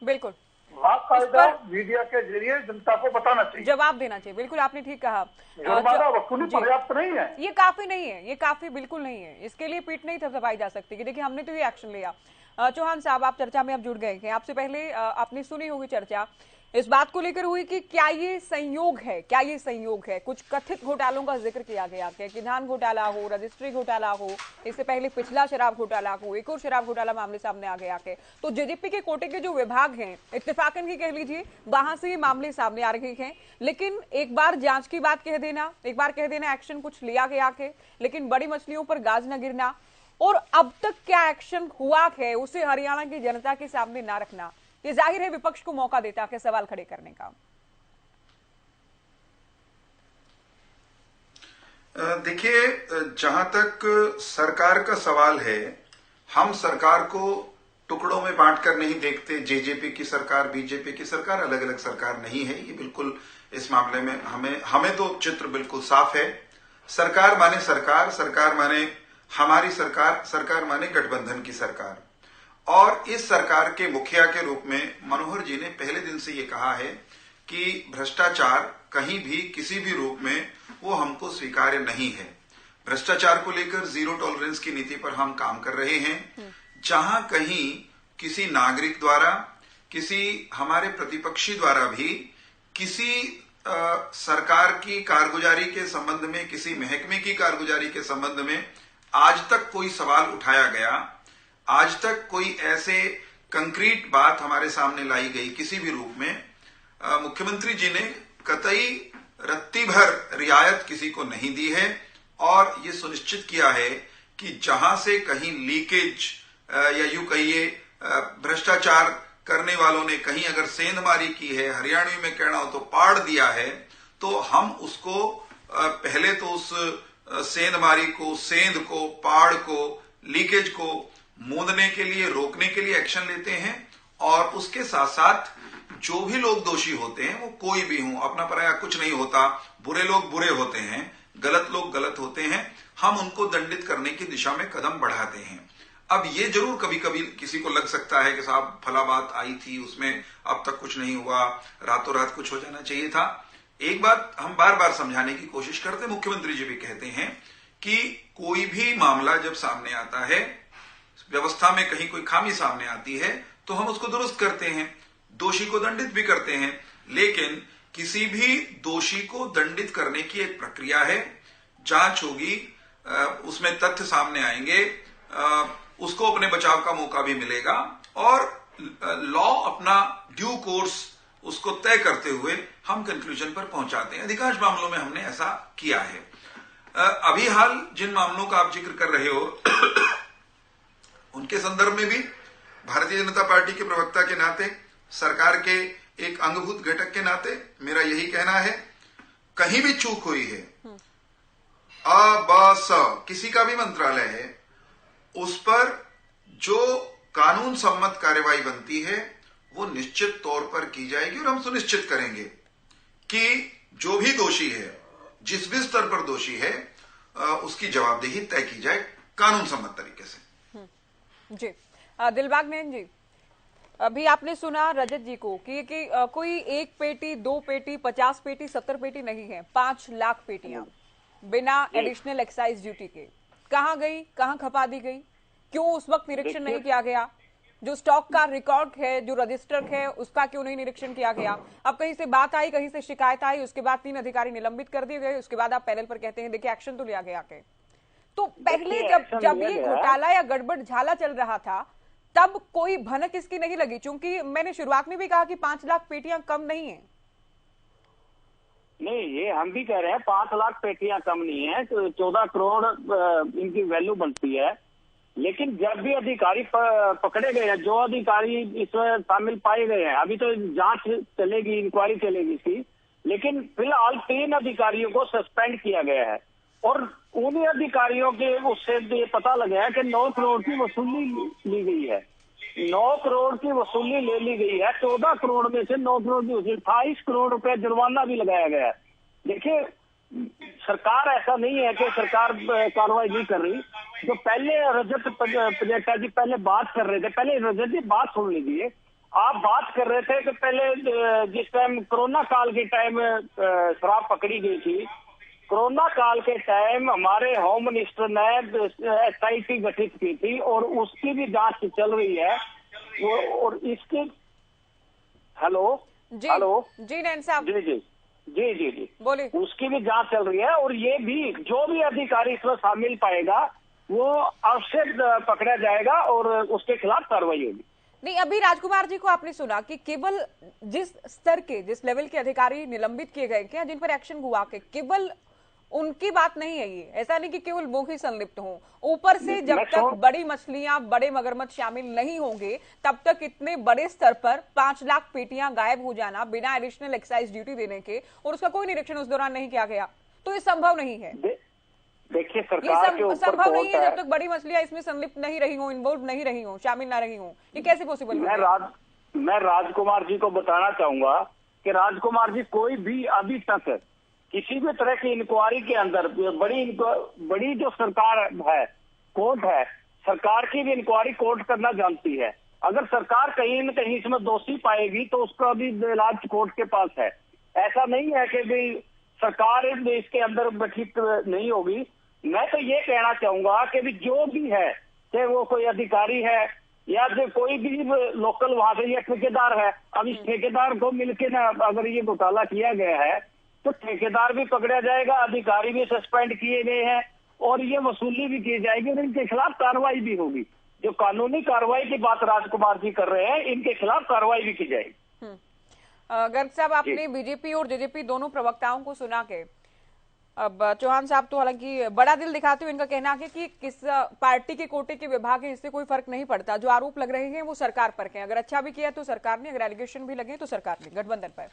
बिल्कुल बाकायदा मीडिया के जरिए जनता को बताना चाहिए, जवाब देना चाहिए। बिल्कुल आपने ठीक कहा, जुर्माना वसूली पर्याप्त नहीं है, ये काफी नहीं है, ये काफी बिल्कुल नहीं है, इसके लिए पीठ नहीं थपथपाई जा सकती कि देखिए हमने तो ये एक्शन लिया। चौहान साहब, आप चर्चा में अब जुड़ गए हैं, आपसे पहले आपने सुनी होगी चर्चा इस बात को लेकर हुई कि क्या ये संयोग है, क्या ये संयोग है? कुछ कथित घोटालों का जिक्र किया गया कि धान घोटाला हो, रजिस्ट्री घोटाला हो, इससे पहले पिछला शराब घोटाला हो, एक और शराब घोटाला मामले सामने आ गया के तो जेजेपी के कोटे के जो विभाग हैं, इत्तेफाकन की कह लीजिए, वहां से ये मामले सामने आ रहे हैं। लेकिन एक बार जांच की बात कह देना, एक बार कह देना एक्शन कुछ लिया गया के, लेकिन बड़ी मछलियों पर गाज न गिरना और अब तक क्या एक्शन हुआ है उसे हरियाणा की जनता के सामने ना रखना, ये जाहिर है विपक्ष को मौका देता है सवाल खड़े करने का। देखिए, जहां तक सरकार का सवाल है, हम सरकार को टुकड़ों में बांटकर नहीं देखते। जेजेपी की सरकार, बीजेपी की सरकार, अलग अलग सरकार नहीं है। ये बिल्कुल इस मामले में हमें तो चित्र बिल्कुल साफ है। सरकार माने सरकार, सरकार माने हमारी सरकार, सरकार माने गठबंधन की सरकार। और इस सरकार के मुखिया के रूप में मनोहर जी ने पहले दिन से ये कहा है कि भ्रष्टाचार कहीं भी किसी भी रूप में वो हमको स्वीकार्य नहीं है। भ्रष्टाचार को लेकर जीरो टॉलरेंस की नीति पर हम काम कर रहे हैं। जहां कहीं किसी नागरिक द्वारा, किसी हमारे प्रतिपक्षी द्वारा भी किसी सरकार की कारगुजारी के संबंध में, किसी महकमे की कारगुजारी के संबंध में आज तक कोई सवाल उठाया गया, आज तक कोई ऐसे कंक्रीट बात हमारे सामने लाई गई किसी भी रूप में, मुख्यमंत्री जी ने कतई रत्ती भर रियायत किसी को नहीं दी है और ये सुनिश्चित किया है कि जहां से कहीं लीकेज या यूं कहिए भ्रष्टाचार करने वालों ने कहीं अगर सेंधमारी की है, हरियाणवी में कहना हो तो पाड़ दिया है, तो हम उसको पहले तो उस सेंधमारी को, सेंध को, पाड़ को, लीकेज को मूंदने के लिए, रोकने के लिए एक्शन लेते हैं। और उसके साथ साथ जो भी लोग दोषी होते हैं, वो कोई भी हो, अपना पराया कुछ नहीं होता, बुरे लोग बुरे होते हैं, गलत लोग गलत होते हैं, हम उनको दंडित करने की दिशा में कदम बढ़ाते हैं। अब ये जरूर कभी कभी किसी को लग सकता है कि साहब फला बात आई थी, उसमें अब तक कुछ नहीं हुआ, रातों रात कुछ हो जाना चाहिए था। एक बात हम बार बार समझाने की कोशिश करते, मुख्यमंत्री जी भी कहते हैं कि कोई भी मामला जब सामने आता है, व्यवस्था में कहीं कोई खामी सामने आती है, तो हम उसको दुरुस्त करते हैं, दोषी को दंडित भी करते हैं। लेकिन किसी भी दोषी को दंडित करने की एक प्रक्रिया है, जांच होगी, उसमें तथ्य सामने आएंगे, उसको अपने बचाव का मौका भी मिलेगा और लॉ अपना ड्यू कोर्स उसको तय करते हुए हम कंक्लूजन पर पहुंचाते हैं। अधिकांश मामलों में हमने ऐसा किया है। अभी हाल जिन मामलों का आप जिक्र कर रहे हो उनके संदर्भ में भी भारतीय जनता पार्टी के प्रवक्ता के नाते, सरकार के एक अंगभूत घटक के नाते मेरा यही कहना है, कहीं भी चूक हुई है, किसी का भी मंत्रालय है, उस पर जो कानून सम्मत कार्रवाई बनती है वो निश्चित तौर पर की जाएगी और हम सुनिश्चित करेंगे कि जो भी दोषी है, जिस भी स्तर पर दोषी है, उसकी जवाबदेही तय की जाए कानून सम्मत तरीके से। जी दिलबाग नैन जी, अभी आपने सुना रजत जी को कि कोई 1 पेटी, 2 पेटी, 50 पेटी, 70 पेटी नहीं है, 5 लाख पेटियां। बिना एडिशनल एक्साइज ड्यूटी के कहां गई, कहां खपा दी गई, क्यों उस वक्त निरीक्षण नहीं किया गया? जो स्टॉक का रिकॉर्ड है, जो रजिस्टर है, उसका क्यों नहीं निरीक्षण किया गया? अब कहीं से बात आई, कहीं से शिकायत आई, उसके बाद 3 अधिकारी निलंबित कर दिए गए, उसके बाद आप पैनल पर कहते हैं देखिए एक्शन तो लिया गया के। तो पहले जब ये घोटाला या गड़बड़ झाला चल रहा था तब कोई भनक इसकी नहीं लगी, क्योंकि मैंने शुरुआत में भी कहा कि 5 लाख पेटियां कम नहीं है। नहीं, ये हम भी कह रहे हैं 5 लाख पेटियां कम नहीं है, तो 14 करोड़ इनकी वैल्यू बनती है। लेकिन जब भी अधिकारी पकड़े गए हैं, जो अधिकारी इसमें शामिल पाए गए हैं, अभी तो जांच चलेगी, इंक्वायरी चलेगी इसकी, लेकिन फिलहाल 3 अधिकारियों को सस्पेंड किया गया है और उन्हीं अधिकारियों के उससे ये पता लगा है कि 9 करोड़ की वसूली ली गई है। 9 करोड़ की वसूली ले ली गई है। 14 करोड़ में से 9 करोड़ की वसूली, 28 करोड़ रुपए जुर्माना भी लगाया गया है। देखिए, सरकार ऐसा नहीं है कि सरकार कार्रवाई नहीं कर रही। जो पहले रजत पजेटा जी पहले बात कर रहे थे, पहले रजत जी बात सुन लीजिए। आप बात कर रहे थे कि पहले जिस टाइम कोरोना काल के टाइम शराब पकड़ी गई थी, कोरोना काल के टाइम हमारे होम मिनिस्टर ने SIT गठित की थी और उसकी भी जांच चल रही है। और इसके हेलो जी नैन साहब, जी बोलिए। उसकी भी जांच चल रही है और ये भी जो भी अधिकारी इसमें शामिल पाएगा वो अवश्य पकड़ा जाएगा और उसके खिलाफ कार्रवाई होगी। नहीं, अभी राजकुमार जी को आपने सुना कि केवल जिस स्तर के, जिस लेवल के अधिकारी निलंबित किए गए क्या, जिन पर एक्शन हुआ के, केवल उनकी बात नहीं है ये। ऐसा नहीं कि केवल वो ही संलिप्त हों, ऊपर से जब तक बड़ी मछलियां, बड़े मगरमच्छ शामिल नहीं होंगे तब तक इतने बड़े स्तर पर 5 लाख पेटियां गायब हो जाना बिना एडिशनल एक्साइज ड्यूटी देने के, और उसका कोई निरीक्षण उस दौरान नहीं किया गया, तो ये संभव नहीं है। देखिए, सरकार के ऊपर संभव नहीं है जब तक बड़ी मछलियां इसमें संलिप्त नहीं रही हो, इन्वॉल्व नहीं रही हो, शामिल ना रही हो। ये कैसे पॉसिबल? मैं राजकुमार जी को बताना चाहूंगा कि राजकुमार जी कोई भी अभी तक किसी भी तरह की इंक्वायरी के अंदर बड़ी जो सरकार है, कोर्ट है, सरकार की भी इंक्वायरी कोर्ट करना जानती है। अगर सरकार कहीं न कहीं इसमें दोषी पाएगी तो उसका भी इलाज कोर्ट के पास है। ऐसा नहीं है कि भाई सरकार इसके अंदर गठित नहीं होगी। मैं तो ये कहना चाहूंगा कि भी जो भी है, चाहे वो कोई अधिकारी है या फिर कोई भी लोकल वहां से या ठेकेदार है, अब इस ठेकेदार को मिलके ना अगर ये घोटाला किया गया है तो ठेकेदार भी पकड़ा जाएगा, अधिकारी भी सस्पेंड किए गए हैं और ये वसूली भी की जाएगी और इनके खिलाफ कार्रवाई भी होगी। जो कानूनी कार्रवाई की बात राजकुमार जी कर रहे हैं, इनके खिलाफ कार्रवाई भी की जाएगी। गर्ग साहब, आपने बीजेपी और जेजेपी दोनों प्रवक्ताओं को सुना के, अब चौहान साहब तो हालांकि बड़ा दिल दिखाते हुए इनका कहना है कि किस पार्टी के कोटे के विभाग है इससे कोई फर्क नहीं पड़ता, जो आरोप लग रहे हैं वो सरकार पर है। अगर अच्छा भी किया तो सरकार ने, अगर एलिगेशन भी लगे तो सरकार ने, गठबंधन पर।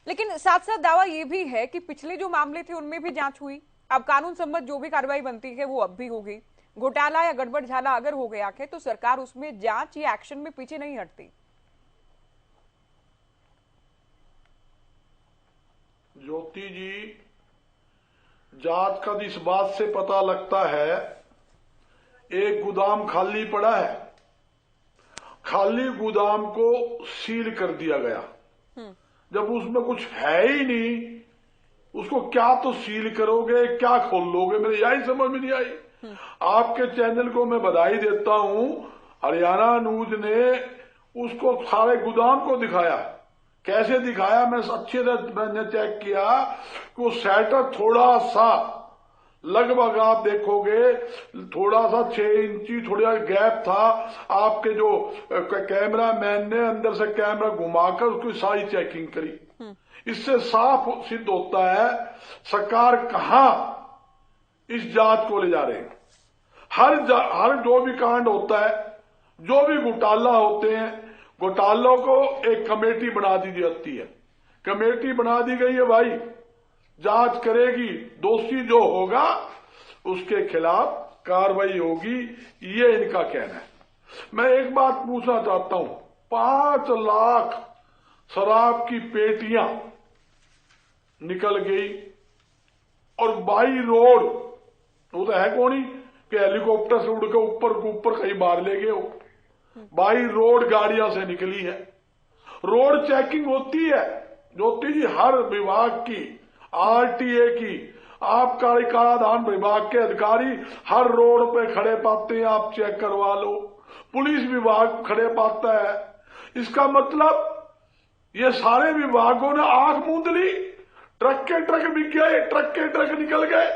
लेकिन साथ साथ दावा ये भी है कि पिछले जो मामले थे उनमें भी जांच हुई, अब कानून सम्मत जो भी कार्रवाई बनती है वो अब भी होगी। घोटाला या गड़बड़ झाला अगर हो गया है तो सरकार उसमें जांच या एक्शन में पीछे नहीं हटती। ज्योति जी, जांच का इस बात से पता लगता है, एक गोदाम खाली पड़ा है, खाली गोदाम को सील कर दिया गया। जब उसमें कुछ है ही नहीं, उसको क्या तो सील करोगे, क्या खोल लोगे, मेरे यही समझ में नहीं आई। आपके चैनल को मैं बधाई देता हूं, हरियाणा न्यूज ने उसको सारे गोदाम को दिखाया। कैसे दिखाया, मैं अच्छे से मैंने चेक किया कि वो सेटर थोड़ा सा, लगभग आप देखोगे थोड़ा सा 6 इंची थोड़ा गैप था। आपके जो कैमरा मैन ने अंदर से कैमरा घुमाकर उसकी सारी चेकिंग करी। इससे साफ सिद्ध होता है सरकार कहां इस जांच को ले जा रहे हैं। हर जो भी कांड होता है, जो भी घोटाला होते हैं, घोटालों को एक कमेटी बना दी जाती है। कमेटी बना दी गई है भाई, जांच करेगी, दोषी जो होगा उसके खिलाफ कार्रवाई होगी, ये इनका कहना है। मैं एक बात पूछना चाहता हूं, 5 लाख शराब की पेटियां निकल गई और बाई रोड, वो तो है कौन ही कि हेलीकॉप्टर से उड़ के ऊपर कहीं बाहर ले गए हो। बाई रोड गाड़ियां से निकली है। रोड चेकिंग होती है ज्योति जी, हर विभाग की, RTA की, आबकारी कराधान विभाग के अधिकारी हर रोड पे खड़े पाते हैं, आप चेक करवा लो। पुलिस विभाग खड़े पाता है। इसका मतलब ये सारे विभागों ने आंख मूंद ली, ट्रक के ट्रक बिक गए, ट्रक के ट्रक निकल गए।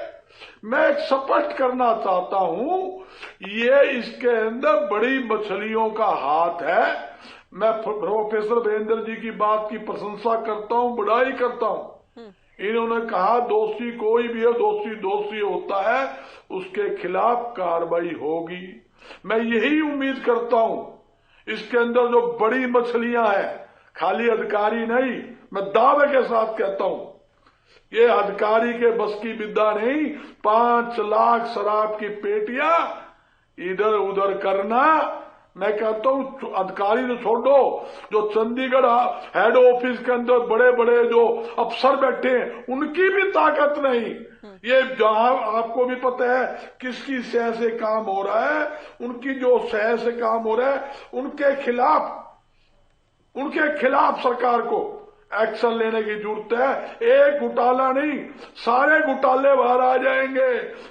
मैं एक स्पष्ट करना चाहता हूं, ये इसके अंदर बड़ी मछलियों का हाथ है। मैं प्रोफेसर वीरेंद्र जी की बात की प्रशंसा करता हूं, बड़ाई करता हूं। इन्होंने कहा दोषी कोई भी है, दोषी दोषी होता है, उसके खिलाफ कार्रवाई होगी। मैं यही उम्मीद करता हूं। इसके अंदर जो बड़ी मछलियां हैं, खाली अधिकारी नहीं, मैं दावे के साथ कहता हूं, ये अधिकारी के बस की विद्या नहीं। 5 लाख शराब की पेटियां इधर उधर करना, मैं कहता हूं अधिकारी तो छोड़ो, जो चंडीगढ़ हेड ऑफिस के अंदर बड़े बड़े जो अफसर बैठे हैं, उनकी भी ताकत नहीं। ये जहां आपको भी पता है किसकी सह से काम हो रहा है, उनकी जो सह से काम हो रहा है, उनके खिलाफ सरकार को एक्शन लेने की जरूरत है। एक घोटाला नहीं, सारे घोटाले बाहर आ जाएंगे।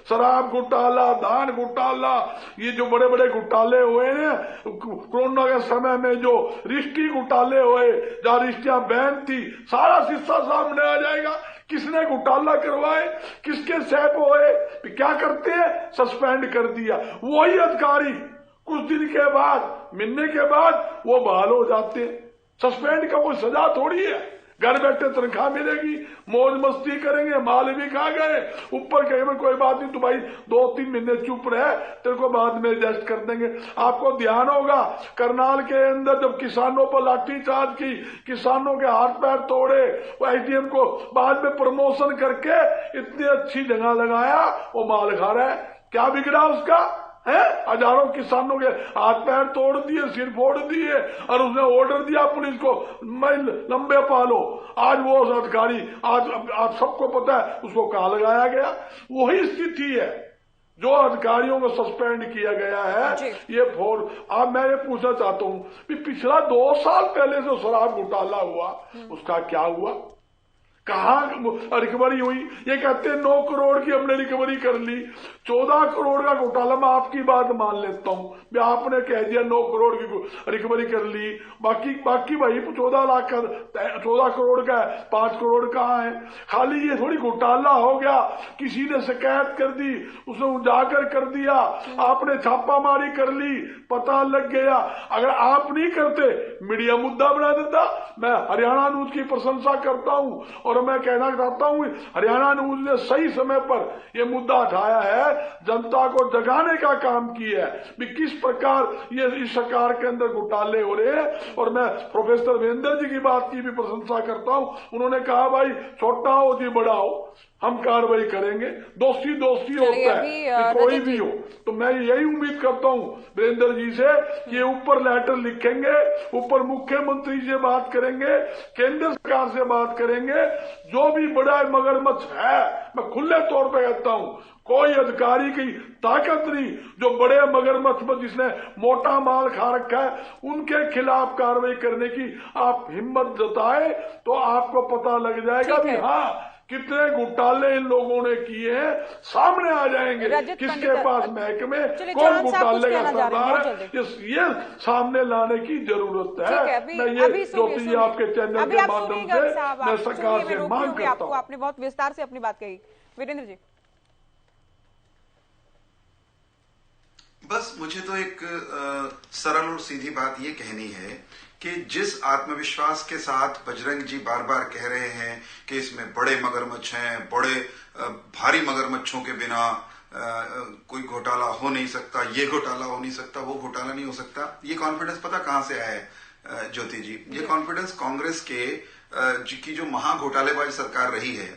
शराब घोटाला, धान घोटाला, ये जो बड़े बड़े घोटाले हुए हैं कोरोना के समय में, जो रिश्ती घोटाले हुए, जहां रिश्तियां बैन थी, सारा शिक्षा सामने आ जाएगा। किसने घोटाला करवाए, किसके सैप हुए, क्या करते हैं, सस्पेंड कर दिया। वही अधिकारी कुछ दिन के बाद, मिलने के बाद वो बहाल हो जाते हैं। सस्पेंड का कोई सजा थोड़ी है, घर बैठे तनख्वाह मिलेगी, मौज मस्ती करेंगे, माल भी खा गए, ऊपर कहेंगे कोई बात नहीं, तो भाई 2-3 महीने चुप रहे, तेरे को बाद में एडजस्ट कर देंगे। आपको ध्यान होगा करनाल के अंदर जब किसानों पर लाठीचार्ज की, किसानों के हाथ पैर तोड़े, वो एसडीएम को बाद में प्रमोशन करके इतनी अच्छी जगह लगाया, वो माल खा रहा है। क्या बिगड़ा उसका है? हजारों किसानों के हाथ पैर तोड़ दिए, सिर फोड़ दिए, और उसने ऑर्डर दिया पुलिस को, मैं लंबे पालो। आज वो अधिकारी, आज सबको पता है उसको कहाँ लगाया गया। वही स्थिति है, जो अधिकारियों को सस्पेंड किया गया है। ये अब मैं ये पूछना चाहता हूँ कि पिछला 2 साल पहले जो शराब घोटाला हुआ, उसका क्या हुआ, कहाँ रिकवरी हुई? ये कहते हैं 9 करोड़ की हमने रिकवरी कर ली। 14 करोड़ का घोटाला, मैं आपकी बात मान लेता हूँ, आपने कह दिया 9 करोड़ की रिकवरी कर ली, बाकी भाई 14 लाख का 14 करोड़ का है, 5 करोड़ कहाँ है? खाली ये थोड़ी घोटाला हो गया, किसी ने शिकायत कर दी, उसने उजागर कर दिया, आपने छापामारी कर ली, पता लग गया। अगर आप नहीं करते, मीडिया मुद्दा बना देता। मैं हरियाणा न्यूज की प्रशंसा करता हूँ, और मैं कहना चाहता हूं हरियाणा न्यूज ने सही समय पर यह मुद्दा उठाया है, जनता को जगाने का काम किया है कि किस प्रकार ये इस सरकार के अंदर घोटाले हो रहे हैं। और मैं प्रोफेसर वीरेंद्र जी की बात की भी प्रशंसा करता हूं। उन्होंने कहा भाई छोटा हो जी बड़ा हो, हम कार्रवाई करेंगे, दोषी होता है, कोई भी हो। तो मैं यही उम्मीद करता हूं वीरेंद्र जी से कि ये ऊपर लेटर लिखेंगे, ऊपर मुख्यमंत्री से बात करेंगे, केंद्र सरकार से बात करेंगे। जो भी बड़ा मगरमच्छ है, मैं खुले तौर पे कहता हूं, कोई अधिकारी की ताकत नहीं, जो बड़े मगरमच्छ पर जिसने मोटा माल खा रखा है, उनके खिलाफ कार्रवाई करने की आप हिम्मत जताए तो आपको पता लग जाएगा कि हाँ कितने घोटाले इन लोगों ने किए हैं, सामने आ जाएंगे। किसके पास महकमे, कौन घोटाले का सरदार है, ये सामने लाने की जरूरत है। मैं ये ज्योति जी आपके चैनल के माध्यम से मैं सरकार से मांग करता हूँ। आपने बहुत विस्तार से अपनी बात कही, वीरेंद्र जी। बस मुझे तो एक सरल और सीधी बात ये कहनी है कि जिस आत्मविश्वास के साथ बजरंग जी बार बार कह रहे हैं कि इसमें बड़े मगरमच्छ हैं, बड़े भारी मगरमच्छों के बिना कोई घोटाला हो नहीं सकता, ये घोटाला हो नहीं सकता, वो घोटाला नहीं हो सकता, ये कॉन्फिडेंस पता कहां से आया है ज्योति जी? ये कॉन्फिडेंस कांग्रेस के की जो महा घोटालेबाज सरकार रही है,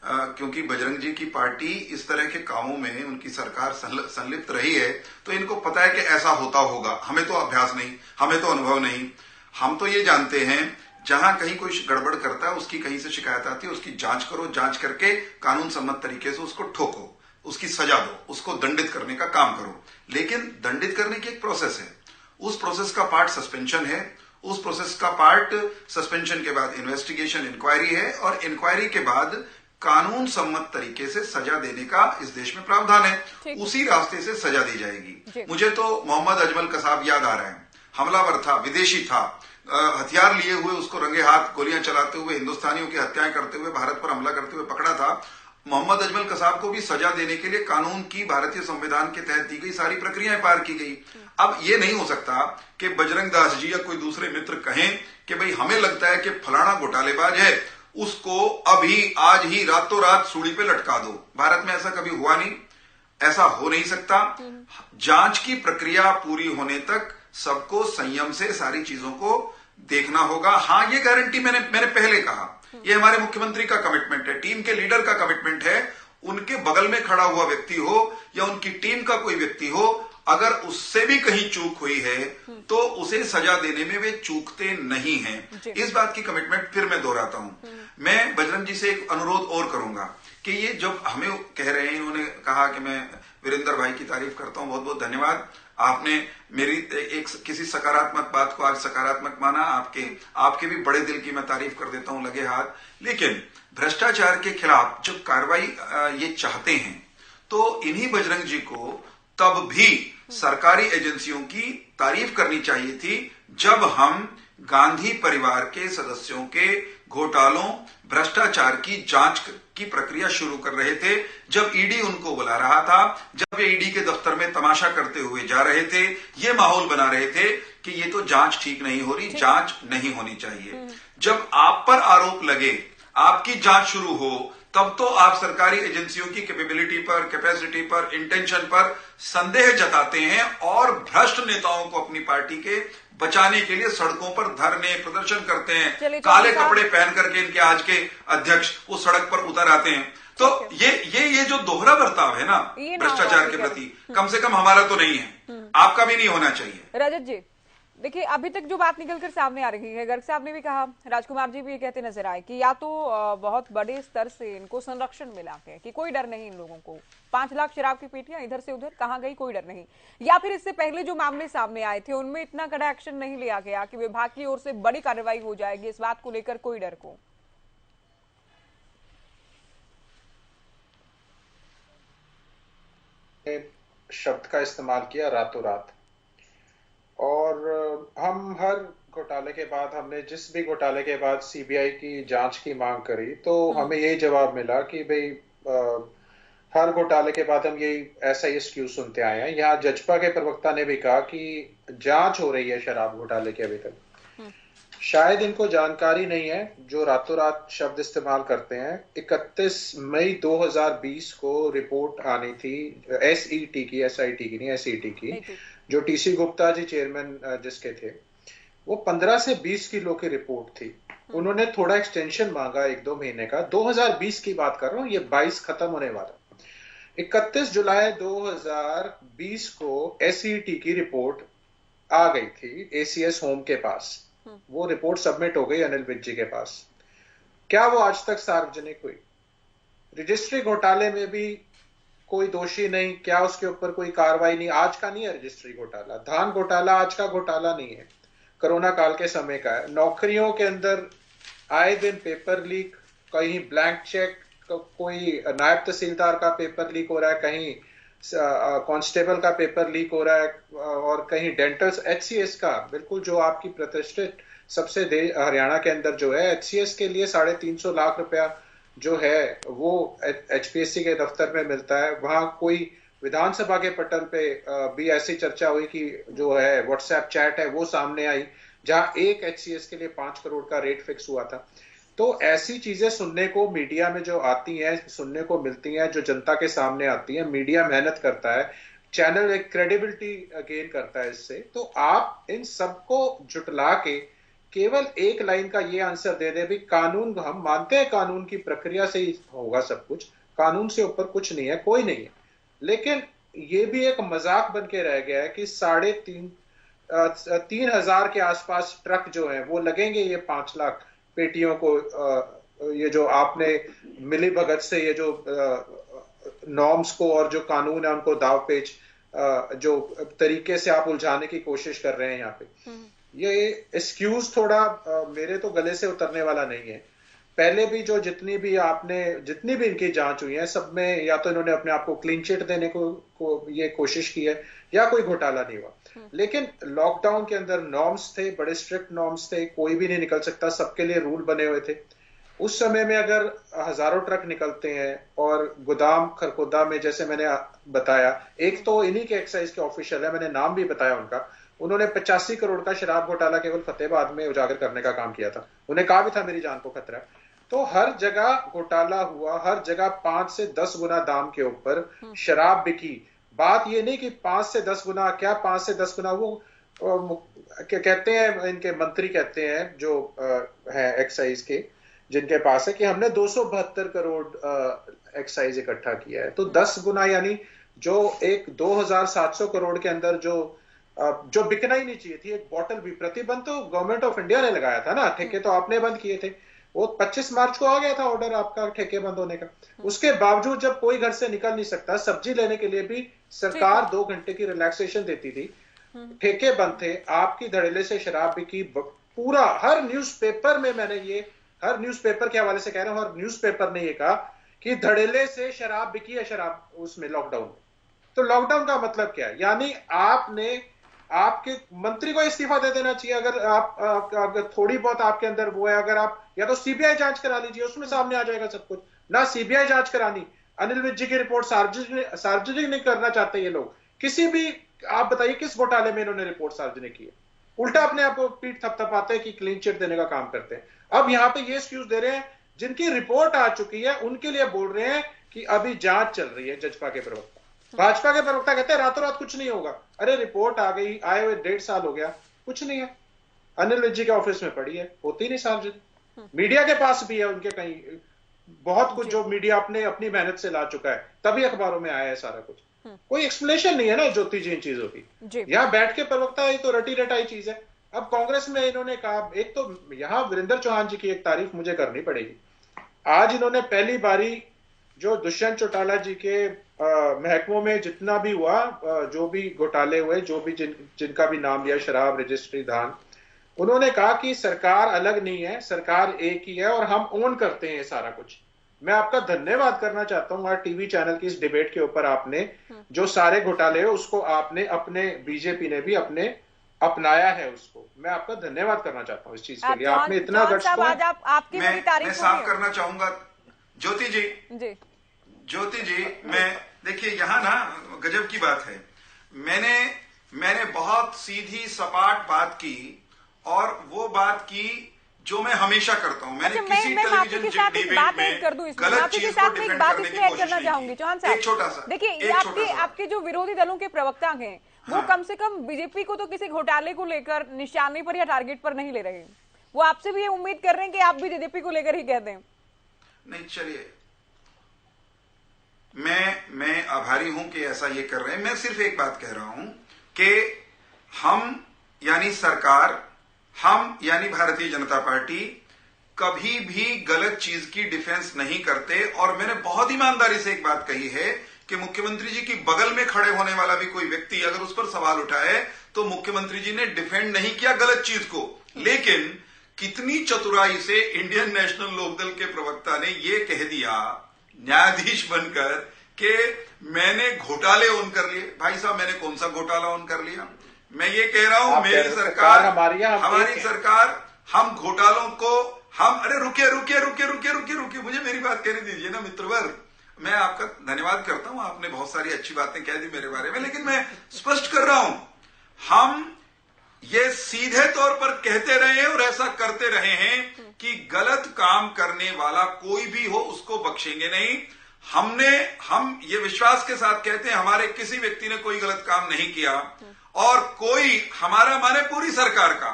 क्योंकि बजरंग जी की पार्टी इस तरह के कामों में उनकी सरकार संलिप्त रही है, तो इनको पता है कि ऐसा होता होगा। हमें तो अभ्यास नहीं, हमें तो अनुभव नहीं, हम तो ये जानते हैं जहां कहीं कोई गड़बड़ करता है, उसकी कहीं से शिकायत आती है, उसकी जांच करो, जांच करके कानून सम्मत तरीके से उसको ठोको, उसकी सजा दो, उसको दंडित करने का काम करो। लेकिन दंडित करने की एक प्रोसेस है, उस प्रोसेस का पार्ट सस्पेंशन है, उस प्रोसेस का पार्ट सस्पेंशन के बाद इन्वेस्टिगेशन इंक्वायरी है, और इंक्वायरी के बाद कानून सम्मत तरीके से सजा देने का इस देश में प्रावधान है, उसी रास्ते से सजा दी जाएगी। मुझे तो मोहम्मद अजमल कसाब याद आ रहे हैं, हमलावर था, विदेशी था, हथियार लिए हुए उसको रंगे हाथ गोलियां चलाते हुए, हिंदुस्तानियों की हत्याएं करते हुए, भारत पर हमला करते हुए पकड़ा था। मोहम्मद अजमल कसाब को भी सजा देने के लिए कानून की, भारतीय संविधान के तहत दी गई सारी प्रक्रियाएं पार की गई। अब ये नहीं हो सकता कि बजरंग दास जी या कोई दूसरे मित्र कहें कि भाई हमें लगता है कि फलाना घोटालेबाज है, उसको अभी आज ही रातों रात सूली पे लटका दो। भारत में ऐसा कभी हुआ नहीं, ऐसा हो नहीं सकता। जांच की प्रक्रिया पूरी होने तक सबको संयम से सारी चीजों को देखना होगा। हाँ, ये गारंटी मैंने पहले कहा, ये हमारे मुख्यमंत्री का कमिटमेंट है, टीम के लीडर का कमिटमेंट है। उनके बगल में खड़ा हुआ व्यक्ति हो या उनकी टीम का कोई व्यक्ति हो, अगर उससे भी कहीं चूक हुई है तो उसे सजा देने में वे चूकते नहीं हैं। इस बात की कमिटमेंट फिर मैं दोहराता हूं। मैं बजरंग जी से एक अनुरोध और करूंगा कि ये जब हमें कह रहे हैं, इन्होंने कहा कि मैं वीरेंद्र भाई की तारीफ करता हूं, बहुत बहुत धन्यवाद। आपने मेरी एक किसी सकारात्मक बात को आज सकारात्मक माना। आपके भी बड़े दिल की मैं तारीफ कर देता हूं, लगे हाथ। लेकिन भ्रष्टाचार के खिलाफ जब कार्रवाई ये चाहते हैं तो इन्हीं बजरंग जी को तब भी सरकारी एजेंसियों की तारीफ करनी चाहिए थी जब हम गांधी परिवार के सदस्यों के घोटालों, भ्रष्टाचार की जांच की प्रक्रिया शुरू कर रहे थे, जब ईडी उनको बुला रहा था, जब वे ईडी के दफ्तर में तमाशा करते हुए जा रहे थे, ये माहौल बना रहे थे कि ये तो जांच ठीक नहीं हो रही, जांच नहीं होनी चाहिए। जब आप पर आरोप लगे, आपकी जांच शुरू हो, तब तो आप सरकारी एजेंसियों की कैपेबिलिटी पर, कैपेसिटी पर, इंटेंशन पर संदेह जताते हैं और भ्रष्ट नेताओं को अपनी पार्टी के बचाने के लिए सड़कों पर धरने प्रदर्शन करते हैं। काले कपड़े पहन करके इनके आज के अध्यक्ष उस सड़क पर उतर आते हैं। तो ये जो दोहरा बर्ताव है ना भ्रष्टाचार के प्रति, कम से कम हमारा तो नहीं है, आपका भी नहीं होना चाहिए। रजत जी, देखिए अभी तक जो बात निकलकर सामने आ रही है, गर्ग साहब ने भी कहा, राजकुमार जी भी ये कहते नजर आए कि या तो बहुत बड़े स्तर से इनको संरक्षण मिला है कि कोई डर नहीं इन लोगों को, 5 लाख शराब की पेटियां इधर से उधर कहां गई, कोई डर नहीं, या फिर इससे पहले जो मामले सामने आए थे उनमें इतना कड़ा एक्शन नहीं लिया गया कि विभाग की ओर से बड़ी कार्रवाई हो जाएगी, इस बात को लेकर कोई डर को। शब्द का इस्तेमाल किया रातों रात, और हम हर घोटाले के बाद, हमने जिस भी घोटाले के बाद सीबीआई की जांच की मांग करी तो हमें यही जवाब मिला कि भाई हर घोटाले के बाद हम यही ऐसा ही एक्सक्यूज सुनते आए हैं। यहाँ जजपा के प्रवक्ता ने भी कहा कि जांच हो रही है शराब घोटाले की अभी तक। शायद इनको जानकारी नहीं है जो रातों रात शब्द इस्तेमाल करते हैं। 31 मई 2020 को रिपोर्ट आनी थी एसईटी की, एसआईटी की नहीं, एसईटी की, जो टीसी गुप्ता जी चेयरमैन जिसके थे, वो 15 से 20 किलो की रिपोर्ट थी। उन्होंने थोड़ा एक्सटेंशन मांगा 1-2 महीने का, 2020 की बात कर रहा हूँ, ये 22 खत्म होने वाला। 31 जुलाई 2020 को एसईटी की रिपोर्ट आ गई थी एसीएस होम के पास, वो रिपोर्ट सबमिट हो गई अनिल विज जी के पास। क्या वो आज तक सार्वजनिक हुई? रजिस्ट्री घोटाले में भी कोई दोषी नहीं, क्या उसके ऊपर कोई कार्रवाई नहीं? आज का नहीं है रजिस्ट्री घोटाला, धान घोटाला आज का घोटाला नहीं है, कोरोना काल के समय का है। नौकरियों के अंदर आए दिन पेपर लीक, कहीं ब्लैंक चेक, कोई नायब तहसीलदार का पेपर लीक हो रहा है, कहीं कांस्टेबल का पेपर लीक हो रहा है, और कहीं डेंटल्स एचसीएस का, बिल्कुल जो आपकी प्रतिष्ठित सबसे हरियाणा के अंदर जो है एचसीएस के लिए 350 लाख रुपया जो है वो एचपीएससी के दफ्तर में मिलता है। वहां कोई विधानसभा के पटल पे भी ऐसी चर्चा हुई कि जो है व्हाट्सएप चैट है वो सामने आई, जहां एक एचसीएस के लिए 5 करोड़ का रेट फिक्स हुआ था। तो ऐसी चीजें सुनने को मीडिया में जो आती हैं, सुनने को मिलती हैं, जो जनता के सामने आती हैं, मीडिया मेहनत करता है, चैनल एक क्रेडिबिलिटी गेन करता है इससे। तो आप इन सबको जुटला के केवल एक लाइन का ये आंसर दे दे भी कानून, हम मानते हैं कानून की प्रक्रिया से ही होगा सब कुछ, कानून से ऊपर कुछ नहीं है, कोई नहीं है, लेकिन ये भी एक मजाक बन के रह गया है कि 3,500 के आसपास ट्रक जो है वो लगेंगे ये 5 लाख पेटियों को। ये जो आपने मिली भगत से ये जो नॉर्म्स को और जो कानून है उनको दाव पेच जो तरीके से आप उलझाने की कोशिश कर रहे हैं यहाँ पे, ये एक्सक्यूज थोड़ा मेरे तो गले से उतरने वाला नहीं है। पहले भी जो जितनी भी इनकी जांच हुई है, सब में या तो इन्होंने अपने आप को क्लीन चिट देने को ये कोशिश की है या कोई घोटाला नहीं हुआ। लेकिन लॉकडाउन के अंदर नॉर्म्स थे, बड़े स्ट्रिक्ट नॉर्म्स थे, कोई भी नहीं निकल सकता, सबके लिए रूल बने हुए थे। उस समय में अगर हजारों ट्रक निकलते हैं और गोदाम खरखोदा में, जैसे मैंने बताया, एक तो इन्हीं के एक्साइज के ऑफिशियल है, मैंने नाम भी बताया उनका, उन्होंने 85 करोड़ का शराब घोटाला केवल फतेहाबाद में उजागर करने का काम किया था। उन्हें कहा भी था मेरी जान को खतरा है। तो हर जगह घोटाला हुआ, हर जगह 5 से 10 गुना दाम के ऊपर शराब बिकी। बात ये नहीं कि 5 से 10 गुना, क्या 5 से 10 गुना, वो क्या कहते हैं, इनके मंत्री कहते हैं जो है एक्साइज के, जिनके पास है, कि हमने 272 करोड़ एक्साइज इकट्ठा किया है। तो 10 गुना यानी जो एक 2700 करोड़ के अंदर जो बिकना ही नहीं चाहिए थी, एक बॉटल भी। प्रतिबंध तो गवर्नमेंट ऑफ इंडिया ने लगाया था ना, ठेके तो आपने बंद किए थे। वो 25 मार्च को आ गया था ऑर्डर आपका ठेके बंद होने का। उसके बावजूद जब कोई घर से निकल नहीं सकता, सब्जी लेने के लिए भी सरकार 2 घंटे की रिलैक्सेशन देती थी, ठेके बंद थे, आपकी धड़ल्ले से शराब बिकी। पूरा हर न्यूज़पेपर में, मैंने ये हर न्यूज़पेपर के हवाले से कह रहा हूं, हर न्यूज़पेपर ने ये कहा कि धड़ल्ले से शराब बिकी है, शराब उसमें लॉकडाउन में। तो लॉकडाउन का मतलब क्या है? यानी आपके मंत्री को इस्तीफा दे देना चाहिए अगर अगर थोड़ी बहुत आपके अंदर वो है। अगर आप या तो सीबीआई जांच करा लीजिए, उसमें सामने आ जाएगा सब कुछ। ना सीबीआई जांच करानी, अनिल विज जी की रिपोर्ट सार्वजनिक नहीं करना चाहते ये लोग। किसी भी, आप बताइए किस घोटाले में इन्होंने रिपोर्ट सार्वजनिक की है? उल्टा अपने आप को पीठ थपथपाते हैं कि क्लीन चिट देने का काम करते हैं। अब यहाँ पे ये एक्सक्यूज दे रहे हैं, जिनकी रिपोर्ट आ चुकी है उनके लिए बोल रहे हैं कि अभी जांच चल रही है। जजपा के प्रवक्ता, भाजपा के प्रवक्ता कहते हैं रातों रात कुछ नहीं होगा। अरे रिपोर्ट आ गई, आए हुए 1.5 साल हो गया, कुछ नहीं है। अनिल विज जी के ऑफिस में पड़ी है, होती नहीं सार्वजनिक। मीडिया के पास भी है, उनके कहीं बहुत कुछ जो मीडिया अपनी मेहनत से ला चुका है, तभी अखबारों में आया है सारा कुछ। कोई एक्सप्लेनेशन नहीं है ना ज्योति जी इन चीजों की। यहाँ बैठ के प्रवक्ता, ये तो रटी रटाई चीज है। अब कांग्रेस में इन्होंने कहा, एक तो यहाँ वीरेंद्र चौहान जी की एक तारीफ मुझे करनी पड़ेगी। आज इन्होंने पहली बारी जो दुष्यंत चौटाला जी के महकमों में जितना भी हुआ, जो भी घोटाले हुए, जो भी जिनका भी नाम लिया, शराब, रजिस्ट्री, धान, उन्होंने कहा कि सरकार अलग नहीं है, सरकार एक ही है और हम ओन करते हैं ये सारा कुछ। मैं आपका धन्यवाद करना चाहता हूं, आज टीवी चैनल की इस डिबेट के ऊपर आपने जो सारे घोटाले हो उसको आपने अपने, बीजेपी ने भी अपने अपनाया है उसको। मैं आपका धन्यवाद करना चाहता हूं इस चीज के लिए। आपने इतना गट्स को, मैं साफ करना चाहूंगा ज्योति जी, मैं देखिए यहाँ ना गजब की बात है। मैंने बहुत सीधी सपाट बात की, और वो बात की जो मैं हमेशा करता हूँ। मैंने किसी टेलीविजन डिबेट में गलत चीज को डिफेंड करने की कोशिश नहीं की। एक छोटा सा, देखिए आपके जो विरोधी दलों के प्रवक्ता हैं, वो कम से कम बीजेपी को तो किसी घोटाले को लेकर निशाने पर या टारगेट पर नहीं ले रहे हैं। वो आपसे भी ये उम्मीद कर रहे हैं कि आप भी बीजेपी को लेकर ही कह दें। नहीं, चलिए, मैं आभारी हूं कि ऐसा ये कर रहे हैं। मैं सिर्फ एक बात कह रहा हूं कि हम यानी सरकार, हम यानी भारतीय जनता पार्टी कभी भी गलत चीज की डिफेंस नहीं करते। और मैंने बहुत ईमानदारी से एक बात कही है कि मुख्यमंत्री जी की बगल में खड़े होने वाला भी कोई व्यक्ति अगर उस पर सवाल उठाए तो मुख्यमंत्री जी ने डिफेंड नहीं किया गलत चीज को। लेकिन कितनी चतुराई से इंडियन नेशनल लोकदल के प्रवक्ता ने यह कह दिया न्यायाधीश बनकर कि मैंने घोटाले ऑन कर लिए। भाई साहब, मैंने कौन सा घोटाला ऑन कर लिया? मैं ये कह रहा हूं, मेरी सरकार, हमारी सरकार, हम घोटालों को हम, अरे रुकिए, मुझे मेरी बात कहने दीजिए ना मित्रवर्ग। मैं आपका धन्यवाद करता हूं, आपने बहुत सारी अच्छी बातें कह दी मेरे बारे में, लेकिन मैं स्पष्ट कर रहा हूं, हम ये सीधे तौर पर कहते रहे हैं और ऐसा करते रहे हैं कि गलत काम करने वाला कोई भी हो उसको बख्शेंगे नहीं। हम ये विश्वास के साथ कहते हैं हमारे किसी व्यक्ति ने कोई गलत काम नहीं किया, और कोई, हमारा माने पूरी सरकार का,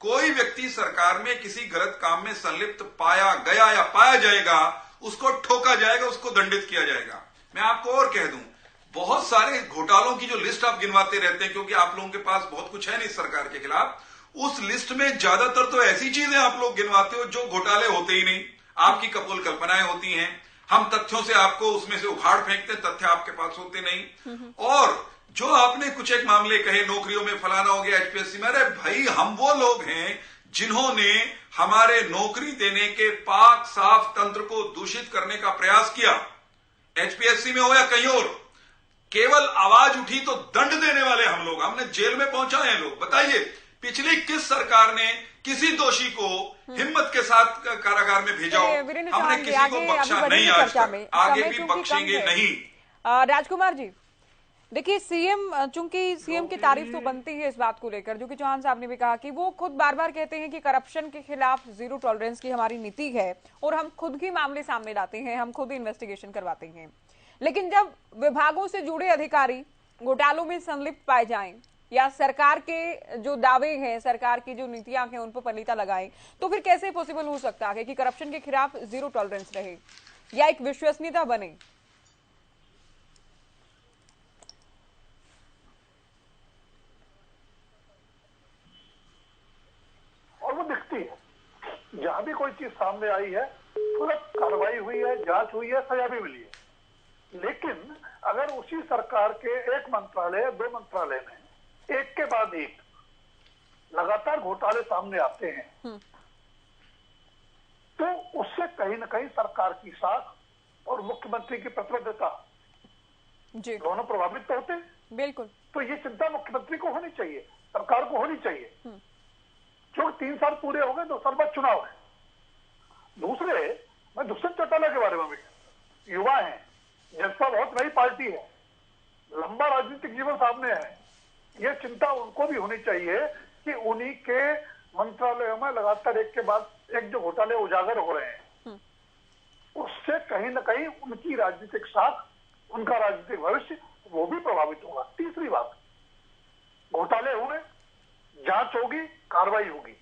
कोई व्यक्ति सरकार में किसी गलत काम में संलिप्त पाया गया या पाया जाएगा, उसको ठोका जाएगा, उसको दंडित किया जाएगा। मैं आपको और कह दूं, बहुत सारे घोटालों की जो लिस्ट आप गिनवाते रहते हैं, क्योंकि आप लोगों के पास बहुत कुछ है नहीं सरकार के खिलाफ, उस लिस्ट में ज्यादातर तो ऐसी चीजें आप लोग गिनवाते हो जो घोटाले होते ही नहीं, आपकी कपोल कल्पनाएं होती हैं। हम तथ्यों से आपको उसमें से उखाड़ फेंकते, तथ्य आपके पास होते नहीं। और जो आपने कुछ एक मामले कहे, नौकरियों में फलाना हो गया, एचपीएससी में, अरे भाई हम वो लोग हैं जिन्होंने हमारे नौकरी देने के पाक साफ तंत्र को दूषित करने का प्रयास किया, एचपीएससी में हो या कहीं और, केवल आवाज उठी तो दंड देने वाले हम लोग, हमने जेल में पहुंचाए हैं लोग। बताइए पिछली किस सरकार ने किसी दोषी को हिम्मत के साथ कारागार में भेजा हो? हमने किसी को बख्शा नहीं, आज तक आगे भी बख्शेंगे नहीं। राजकुमार जी, देखिए सीएम, चूंकि सीएम की तारीफ तो बनती है इस बात को लेकर, जो कि चौहान साहब ने भी कहा कि वो खुद बार बार कहते हैं कि करप्शन के खिलाफ जीरो टॉलरेंस की हमारी नीति है और हम खुद ही मामले सामने लाते हैं, हम खुद ही इन्वेस्टिगेशन करवाते हैं। लेकिन जब विभागों से जुड़े अधिकारी घोटालों में संलिप्त पाए जाएं या सरकार के जो दावे हैं, सरकार की जो नीतियां हैं उन पर पलीता लगाएं, तो फिर कैसे पॉसिबल हो सकता है कि करप्शन के खिलाफ जीरो टॉलरेंस रहे या एक विश्वसनीयता बने? और वो दिखती है, जहां भी कोई चीज सामने आई है तुरंत कार्रवाई हुई है, जांच हुई है, सजा भी मिली है। लेकिन अगर उसी सरकार के एक मंत्रालय, दो मंत्रालय में एक के बाद एक लगातार घोटाले सामने आते हैं, तो उससे कहीं ना कहीं सरकार की साख और मुख्यमंत्री की प्रतिबद्धता दोनों प्रभावित तो होते हैं। बिल्कुल। तो ये चिंता मुख्यमंत्री को होनी चाहिए, सरकार को होनी चाहिए, जो 3 साल पूरे हो गए, 2 साल बाद चुनाव है। दूसरे, मैं दुष्यंत चौटाला के बारे में भी, युवा हैं, जसपा बहुत नई पार्टी है, लंबा राजनीतिक जीवन सामने है, ये चिंता उनको भी होनी चाहिए कि उन्हीं के मंत्रालयों में लगातार एक के बाद एक जो घोटाले उजागर हो रहे हैं, उससे कहीं ना कहीं उनकी राजनीतिक साख, उनका राजनीतिक भविष्य वो भी प्रभावित होगा। तीसरी बात, घोटाले हुए, जांच होगी, कार्रवाई होगी,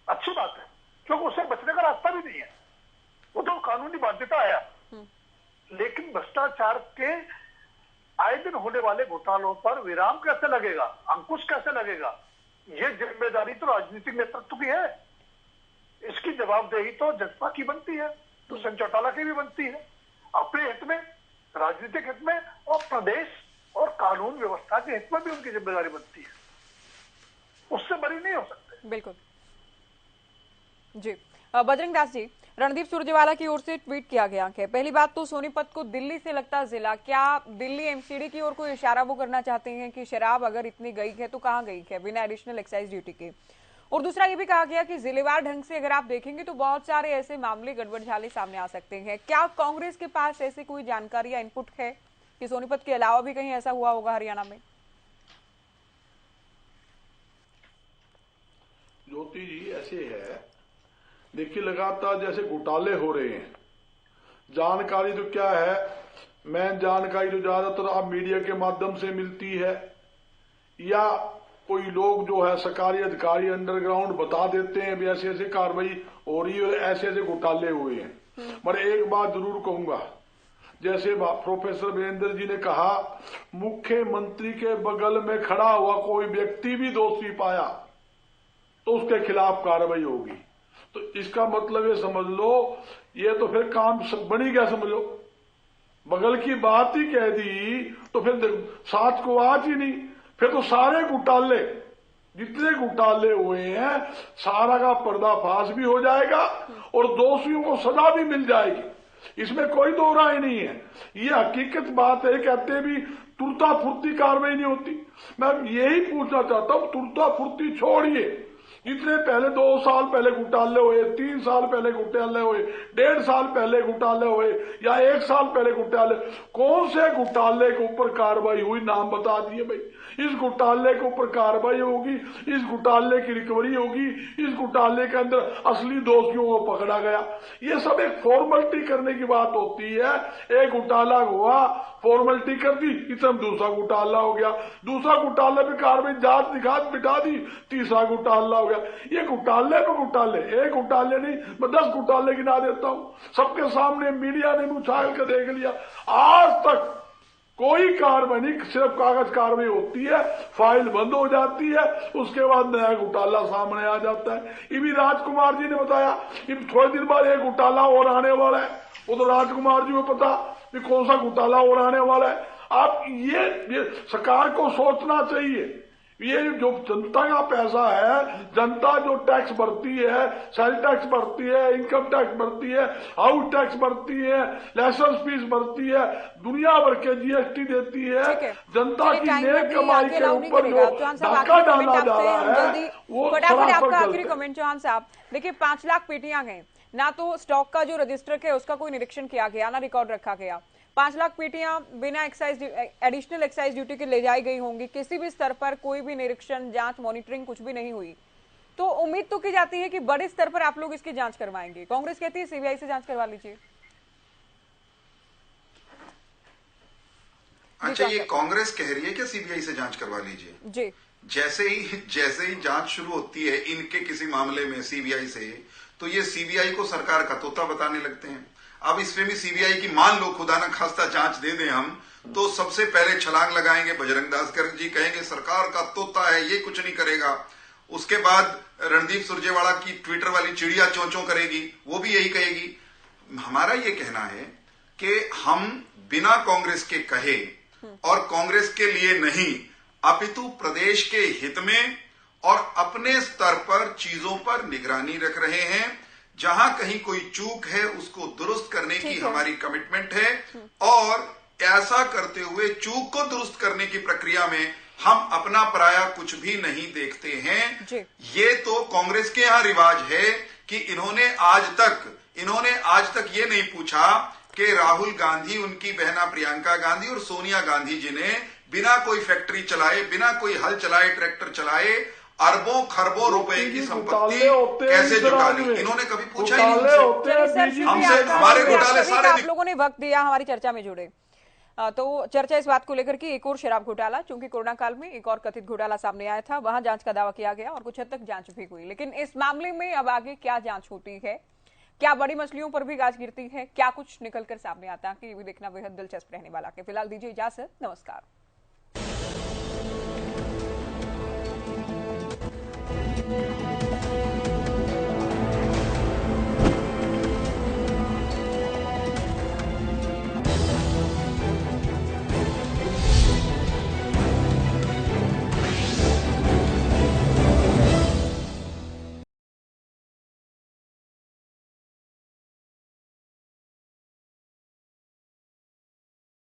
अच्छी बात है, क्योंकि उससे बचने का रास्ता भी नहीं है, वो तो कानूनी बाध्यता है। लेकिन भ्रष्टाचार के आए दिन होने वाले घोटालों पर विराम कैसे लगेगा, अंकुश कैसे लगेगा, ये जिम्मेदारी तो राजनीतिक नेतृत्व की है। इसकी जवाबदेही तो जसपा की बनती है, दुष्यंत चौटाला की भी बनती है, अपने हित में, राजनीतिक हित में, और प्रदेश और कानून व्यवस्था के हित में भी उनकी जिम्मेदारी बनती है। उससे बरी नहीं हो सकते। बिल्कुल जी। बजरंग दास जी, रणदीप सुरजेवाला की ओर से ट्वीट किया गया है, पहली बात तो सोनीपत को दिल्ली से लगता जिला, क्या दिल्ली एमसीडी की ओर कोई इशारा वो करना चाहते हैं कि शराब अगर इतनी गई है तो कहां गई है बिना एडिशनल एक्साइज ड्यूटी के? और दूसरा ये भी कहा गया कि जिलेवार ढंग से अगर आप देखेंगे तो बहुत सारे ऐसे मामले गड़बड़झाले सामने आ सकते हैं। क्या कांग्रेस के पास ऐसी कोई जानकारी या इनपुट है कि सोनीपत के अलावा भी कहीं ऐसा हुआ होगा हरियाणा में? ज्योति जी, ऐसे है, देखिए लगातार जैसे घोटाले हो रहे हैं, जानकारी तो क्या है, मैं जानकारी तो ज्यादातर आप मीडिया के माध्यम से मिलती है या कोई लोग जो है सरकारी अधिकारी अंडरग्राउंड बता देते हैं भी ऐसे ऐसे कार्रवाई हो रही है, ऐसे ऐसे घोटाले हुए हैं। पर एक बात जरूर कहूंगा, जैसे प्रोफेसर वीरेंद्र जी ने कहा, मुख्यमंत्री के बगल में खड़ा हुआ कोई व्यक्ति भी दोषी पाया तो उसके खिलाफ कार्रवाई होगी। तो इसका मतलब ये समझ लो, ये तो फिर काम बनी गया, समझ लो, बगल की बात ही कह दी तो फिर साथ को आज ही नहीं, फिर तो सारे घोटाले, जितने घोटाले हुए हैं, सारा का पर्दाफाश भी हो जाएगा और दोषियों को सजा भी मिल जाएगी, इसमें कोई दो राय नहीं है। ये हकीकत बात है, कहते भी तुरता फुर्ती कार्रवाई नहीं होती। मैं यही पूछना चाहता हूं, तुरता फुर्ती छोड़िए, जितने पहले 2 साल पहले घोटाले हुए, 3 साल पहले घोटाले हुए, 1.5 साल पहले घोटाले हुए या 1 साल पहले घोटाले, कौन से घोटाले के ऊपर कार्रवाई हुई, नाम बता दिए भाई। इस घोटाले के ऊपर कार्रवाई होगी, इस घोटाले की रिकवरी होगी, इस घोटाले के अंदर असली दोषियों को पकड़ा गया। ये सब एक फॉर्मेलिटी करने की बात होती है। एक घोटाला हुआ, फॉर्मेलिटी कर दी, इतना दूसरा घोटाला हो गया, दूसरा घोटाले पे कार्रवाई, जांच दिखा बिठा दी, तीसरा घोटाला हो गया। ये घोटाले पे घोटाले, एक घोटाले नहीं, मैं 10 घोटाले गिना देता हूं, सबके सामने मीडिया ने उछाल कर देख लिया। आज तक कोई कार्रवाई नहीं, सिर्फ कागज कार्रवाई होती है, फाइल बंद हो जाती है, उसके बाद नया घोटाला सामने आ जाता है। ये भी राजकुमार जी ने बताया कि थोड़े दिन बाद एक घोटाला और आने वाला है, वो तो राजकुमार जी को पता कि कौन सा घोटाला और आने वाला है। आप ये सरकार को सोचना चाहिए, ये जो जनता का पैसा है, जनता जो टैक्स भरती है, सेल टैक्स भरती है, इनकम टैक्स भरती है, हाउस टैक्स भरती है, लाइसेंस फीस भरती है, दुनिया भर के जीएसटी देती है, जनता की नेक कमाई के ऊपर जो धक्का डाला जा रहा है वो फटाफट आपका आखिरी कमेंट चौहान साहब। देखिए 5 लाख पेटियां गई, ना तो स्टॉक का जो रजिस्टर है उसका कोई निरीक्षण किया गया, ना रिकॉर्ड रखा गया। 5 लाख पेटियां बिना एडिशनल एक्साइज ड्यूटी के ले जाई गई होंगी, किसी भी स्तर पर कोई भी निरीक्षण, जांच, मॉनिटरिंग कुछ भी नहीं हुई। तो उम्मीद तो की जाती है कि बड़े स्तर पर आप लोग इसकी जांच करवाएंगे। कांग्रेस कहती है सीबीआई से जांच करवा लीजिए। अच्छा, ये कांग्रेस कह रही है कि सीबीआई से जांच करवा लीजिए जी। जैसे ही जांच शुरू होती है इनके किसी मामले में सीबीआई से, तो ये सीबीआई को सरकार का तोता बताने लगते हैं। अब इसमें भी सीबीआई की मान लो खुदा न खास्ता जांच दे दें हम, तो सबसे पहले छलांग लगाएंगे बजरंग दास गर्ग जी, कहेंगे सरकार का तोता है, ये कुछ नहीं करेगा। उसके बाद रणदीप सुरजेवाला की ट्विटर वाली चिड़िया चों चों करेगी, वो भी यही कहेगी। हमारा ये कहना है कि हम बिना कांग्रेस के कहे और कांग्रेस के लिए नहीं, अपितु प्रदेश के हित में और अपने स्तर पर चीजों पर निगरानी रख रहे हैं। जहां कहीं कोई चूक है उसको दुरुस्त करने की हमारी कमिटमेंट है, और ऐसा करते हुए चूक को दुरुस्त करने की प्रक्रिया में हम अपना पराया कुछ भी नहीं देखते हैं। ये तो कांग्रेस के यहां रिवाज है कि इन्होंने आज तक ये नहीं पूछा कि राहुल गांधी, उनकी बहना प्रियंका गांधी और सोनिया गांधी जी ने बिना कोई फैक्ट्री चलाए, बिना कोई हल चलाए, ट्रैक्टर चलाए, अरबों खरबों रुपए की संपत्ति कैसे जुटा ली, इन्होंने कभी पूछा ही नहीं हमसे। हमारे घोटाले सारे आप लोगों ने वक्त दिया हमारी चर्चा में जुड़े। तो चर्चा इस बात को लेकर कि एक और शराब घोटाला, चूंकि कोरोना काल में एक और कथित घोटाला सामने आया था, वहां जांच का दावा किया गया और कुछ हद तक जांच भी हुई। लेकिन इस मामले में अब आगे क्या जांच होती है, क्या बड़ी मछलियों पर भी गाज गिरती है, क्या कुछ निकलकर सामने आता है, ये भी देखना बेहद दिलचस्प रहने वाला है। फिलहाल दीजिए इजाजत, नमस्कार।